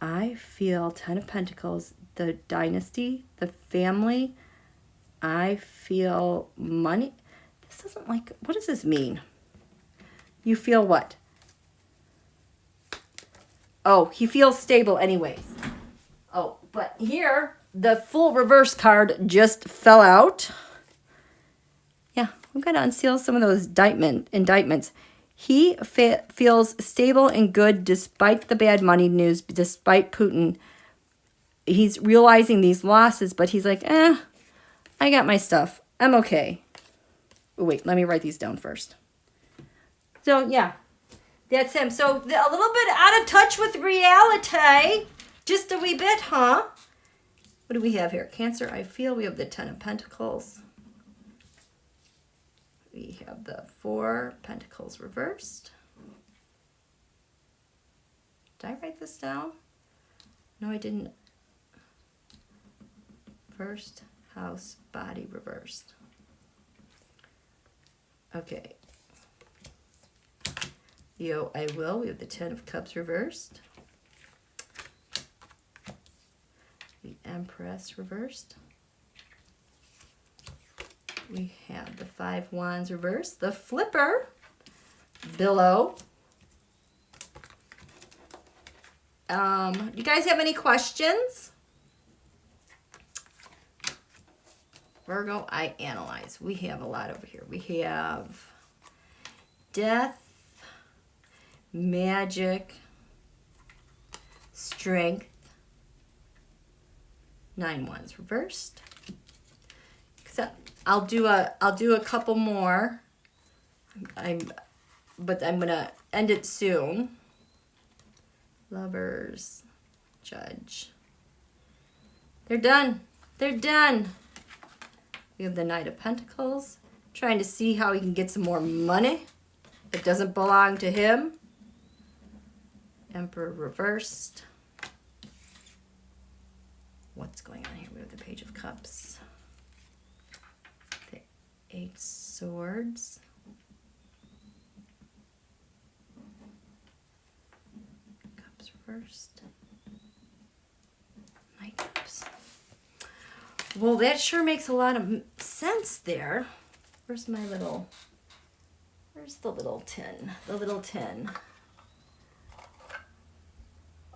I feel Ten of Pentacles, the dynasty, the family. I feel money. This doesn't like, what does this mean? You feel what? Oh, he feels stable anyways. Oh, but here, the full reverse card just fell out. Yeah, we've got to unseal some of those indictments. He feels stable and good despite the bad money news, despite Putin. He's realizing these losses, but he's like, I got my stuff. I'm okay. Oh, wait, let me write these down first. So, yeah, that's him. So, a little bit out of touch with reality. Just a wee bit, huh? What do we have here? Cancer, I feel. We have the Ten of Pentacles. We have the Four Pentacles reversed. Did I write this down? No, I didn't. First house body reversed. Okay. Yo, I will. We have the Ten of Cups reversed. The Empress reversed. We have the Five Wands reversed. The Flipper. Billow. You guys have any questions? Virgo, I analyze. We have a lot over here. We have death, magic, strength, Nine Wands reversed. Except I'll do a couple more. But I'm gonna end it soon. Lovers, Judge. They're done. They're done. We have the Knight of Pentacles, trying to see how he can get some more money. It doesn't belong to him. Emperor reversed. What's going on here? We have the Page of Cups. The Eight Swords. Cups reversed. Knight Cups. Well, that sure makes a lot of sense there. Where's the little tin? The little tin.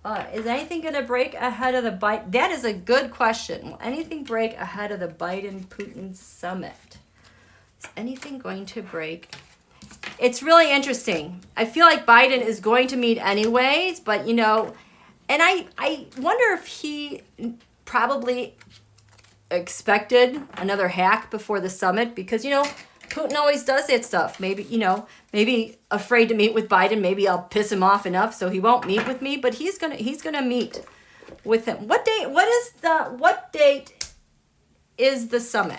Is anything going to break ahead of the Biden? That is a good question. Will anything break ahead of the Biden-Putin Summit? Is anything going to break? It's really interesting. I feel like Biden is going to meet anyways, but you know, and I wonder if he probably expected another hack before the summit, because you know Putin always does that stuff. Maybe, you know, maybe afraid to meet with Biden. Maybe I'll piss him off enough so he won't meet with me. But he's gonna meet with him. What date? What date is the summit?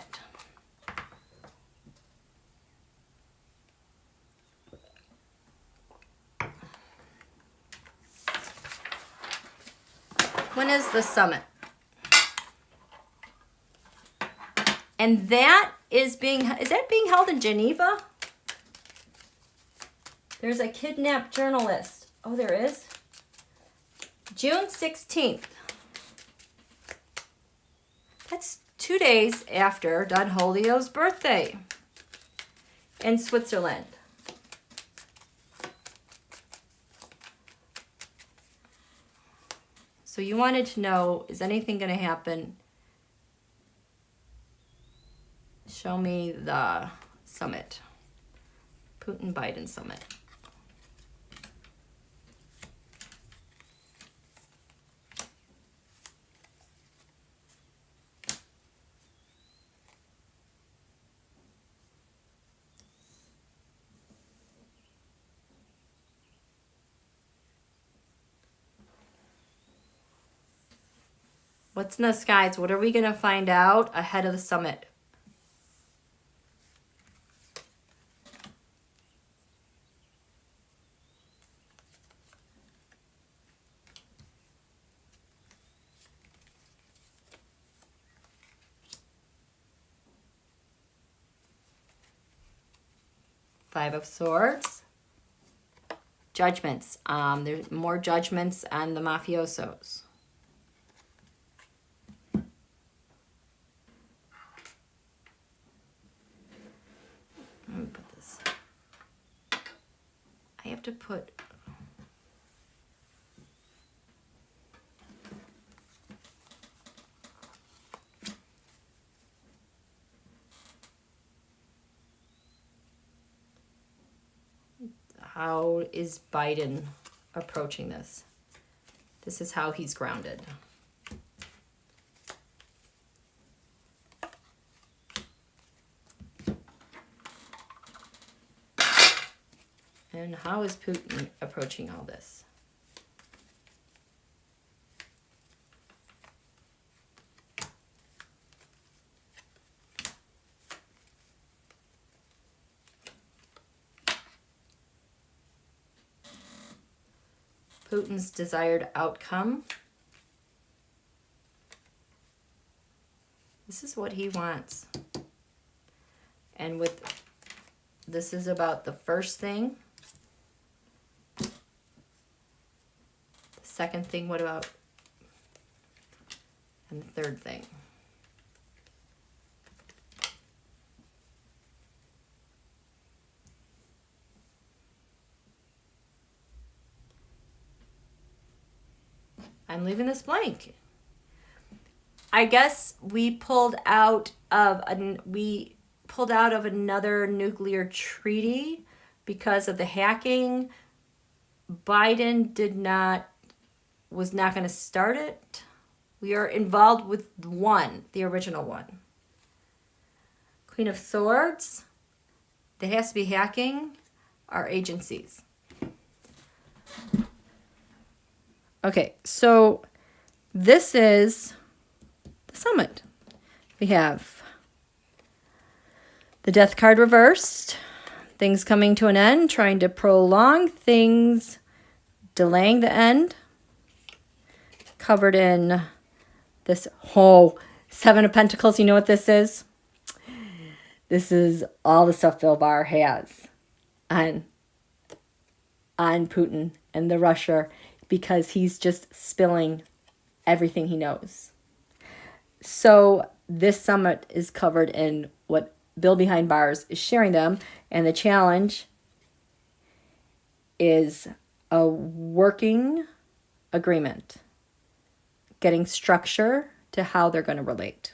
When is the summit? And that is being held in Geneva? There's a kidnapped journalist. Oh, there is? June 16th. That's 2 days after Don Julio's birthday in Switzerland. So you wanted to know, is anything going to happen? Show me the summit. Putin-Biden summit. What's in the skies? What are we going to find out ahead of the summit? Five of Swords. Judgments. There's more judgments on the mafiosos. Let me put this. I have to put... How is Biden approaching this? This is how he's grounded. And how is Putin approaching all this? Putin's desired outcome. This is what he wants. And with this is about the first thing. The second thing, what about? And the third thing. I'm leaving this blank. I guess we pulled out of another nuclear treaty because of the hacking. Biden was not going to start it. We are involved with the original one. Queen of Swords. There has to be hacking. Our agencies. Okay, so this is the summit. We have the Death card reversed, things coming to an end, trying to prolong, things delaying the end, covered in this whole Seven of Pentacles. You know what this is? This is all the stuff Bill Barr has on Putin and the Russia, because he's just spilling everything he knows. So this summit is covered in what Bill behind bars is sharing them, and the challenge is a working agreement, getting structure to how they're going to relate.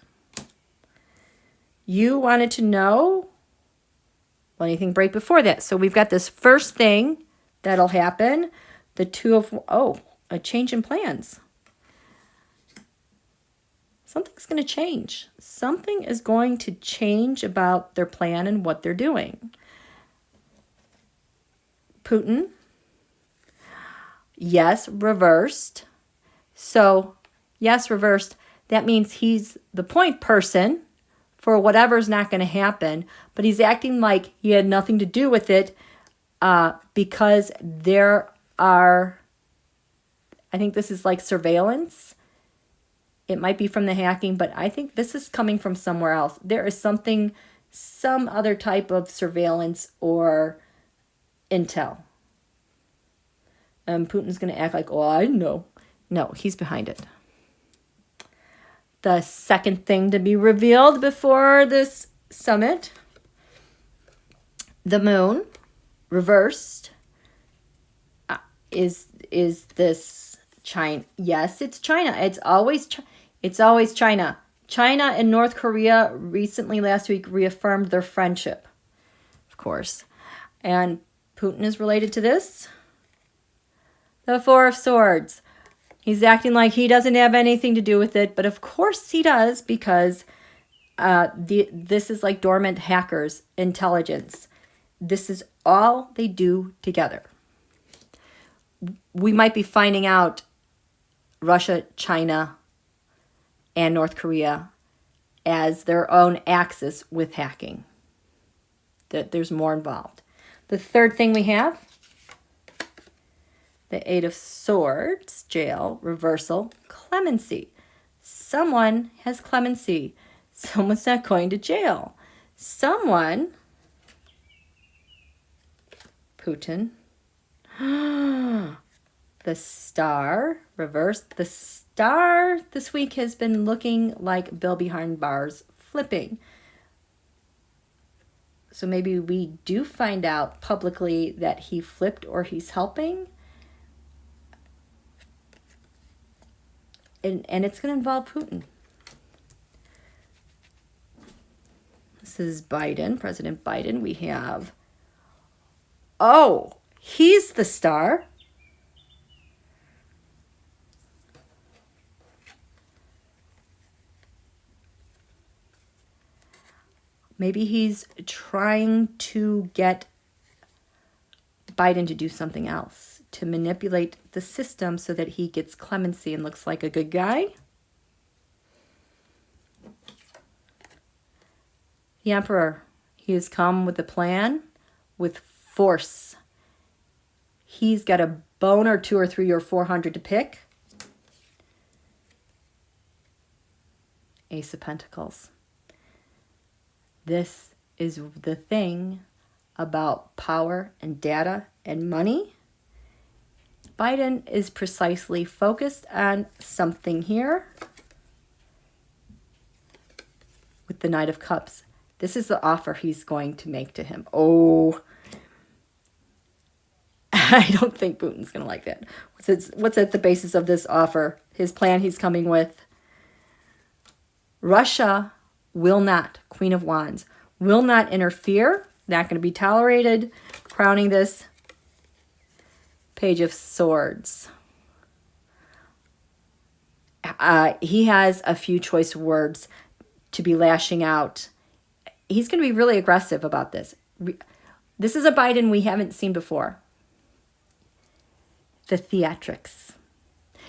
You wanted to know, well, anything break before that? So we've got this first thing that'll happen. The two of, a change in plans. Something's going to change. Something is going to change about their plan and what they're doing. Putin, yes, reversed. So, yes, reversed. That means he's the point person for whatever's not going to happen, but he's acting like he had nothing to do with it because there are, I think this is like surveillance. It might be from the hacking, but I think this is coming from somewhere else. There is something, some other type of surveillance or intel. Putin's going to act like, oh, I know. No, he's behind it. The second thing to be revealed before this summit, the moon, reversed, is this China? Yes, it's China. It's always China. China and North Korea recently last week reaffirmed their friendship, of course. And Putin is related to this. The Four of Swords. He's acting like he doesn't have anything to do with it, but of course he does, because this is like dormant hackers, intelligence. This is all they do together. We might be finding out Russia, China, and North Korea as their own axis with hacking. That there's more involved. The third thing we have, the Eight of Swords, jail, reversal, clemency. Someone has clemency. Someone's not going to jail. Someone, Putin, the Star, reversed. The Star this week has been looking like Bill behind bars flipping. So maybe we do find out publicly that he flipped or he's helping. And it's going to involve Putin. This is Biden, President Biden. We have, he's the Star. Maybe he's trying to get Biden to do something else, to manipulate the system so that he gets clemency and looks like a good guy. The Emperor, he has come with a plan, with force. He's got a bone or 2 or 3 or 400 to pick. Ace of Pentacles. This is the thing about power and data and money. Biden is precisely focused on something here with the Knight of Cups. This is the offer he's going to make to him. I don't think Putin's going to like that. What's at the basis of this offer? His plan he's coming with. Russia will not, Queen of Wands, will not interfere. Not going to be tolerated. Crowning this, Page of Swords. He has a few choice words to be lashing out. He's going to be really aggressive about this. This is a Biden we haven't seen before. The theatrics.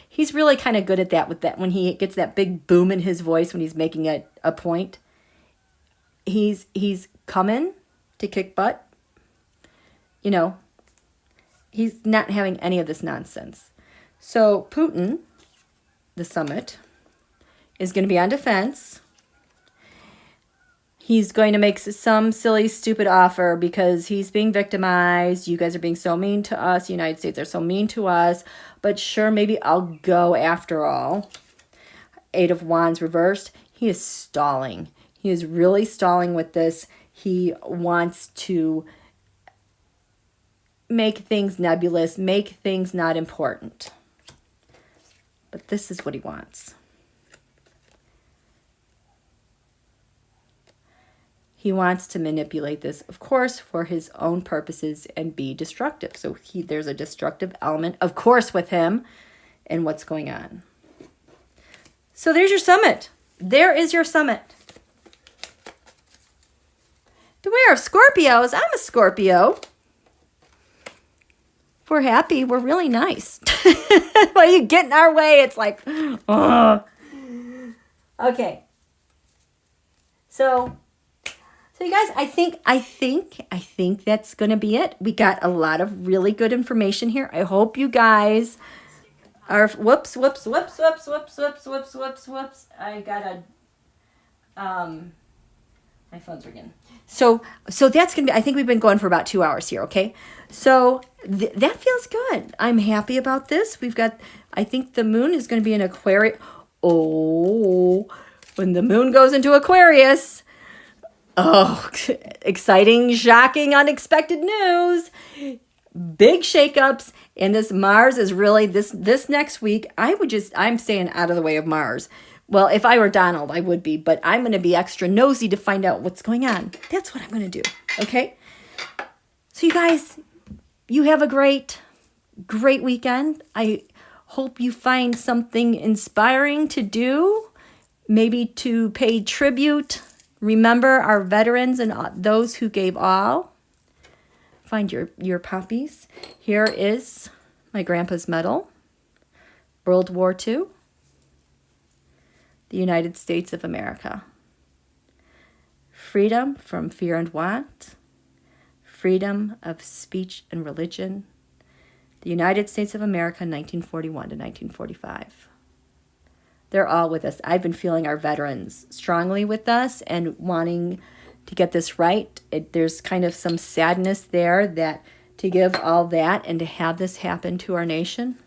He's really kind of good at that, with that when he gets that big boom in his voice when he's making a point. He's coming to kick butt. You know, he's not having any of this nonsense. So Putin, the summit, is going to be on defense. He's going to make some silly, stupid offer because he's being victimized. You guys are being so mean to us. The United States are so mean to us. But sure, maybe I'll go after all. Eight of Wands reversed. He is stalling. He is really stalling with this. He wants to make things nebulous, make things not important. But this is what he wants. He wants to manipulate this, of course, for his own purposes and be destructive. So there's a destructive element, of course, with him and what's going on. So there's your summit. There is your summit. Beware of Scorpios. I'm a Scorpio. We're happy. We're really nice. When you get in our way, it's like, oh. Okay. So you guys, I think that's going to be it. We got a lot of really good information here. I hope you guys are, whoops. I got a, my phone's ringing. So that's going to be, I think we've been going for about 2 hours here, okay? So that feels good. I'm happy about this. We've got, I think the moon is going to be in Aquarius. Oh, when the moon goes into Aquarius, oh, exciting, shocking, unexpected news. Big shakeups. And this Mars is really, this next week, I'm staying out of the way of Mars. Well, if I were Donald, I would be, but I'm going to be extra nosy to find out what's going on. That's what I'm going to do, okay? So you guys, you have a great weekend. I hope you find something inspiring to do, maybe to pay tribute. Remember our veterans and those who gave all. Find your poppies. Here is my grandpa's medal. World War II. The United States of America. Freedom from fear and want. Freedom of speech and religion. The United States of America, 1941 to 1945. They're all with us. I've been feeling our veterans strongly with us and wanting to get this right. There's kind of some sadness there that to give all that and to have this happen to our nation.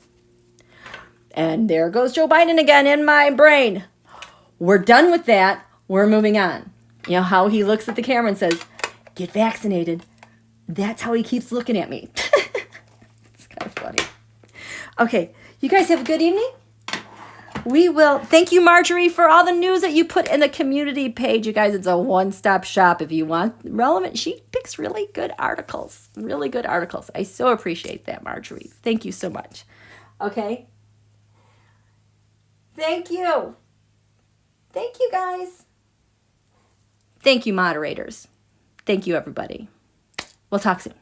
And there goes Joe Biden again in my brain. We're done with that. We're moving on. You know how he looks at the camera and says, get vaccinated. That's how he keeps looking at me. It's kind of funny. Okay, you guys have a good evening. We will. Thank you, Marjorie, for all the news that you put in the community page. You guys, it's a one-stop shop. If you want relevant, she picks really good articles. Really good articles. I so appreciate that, Marjorie. Thank you so much. Okay. Thank you. Thank you, guys. Thank you, moderators. Thank you, everybody. We'll talk soon.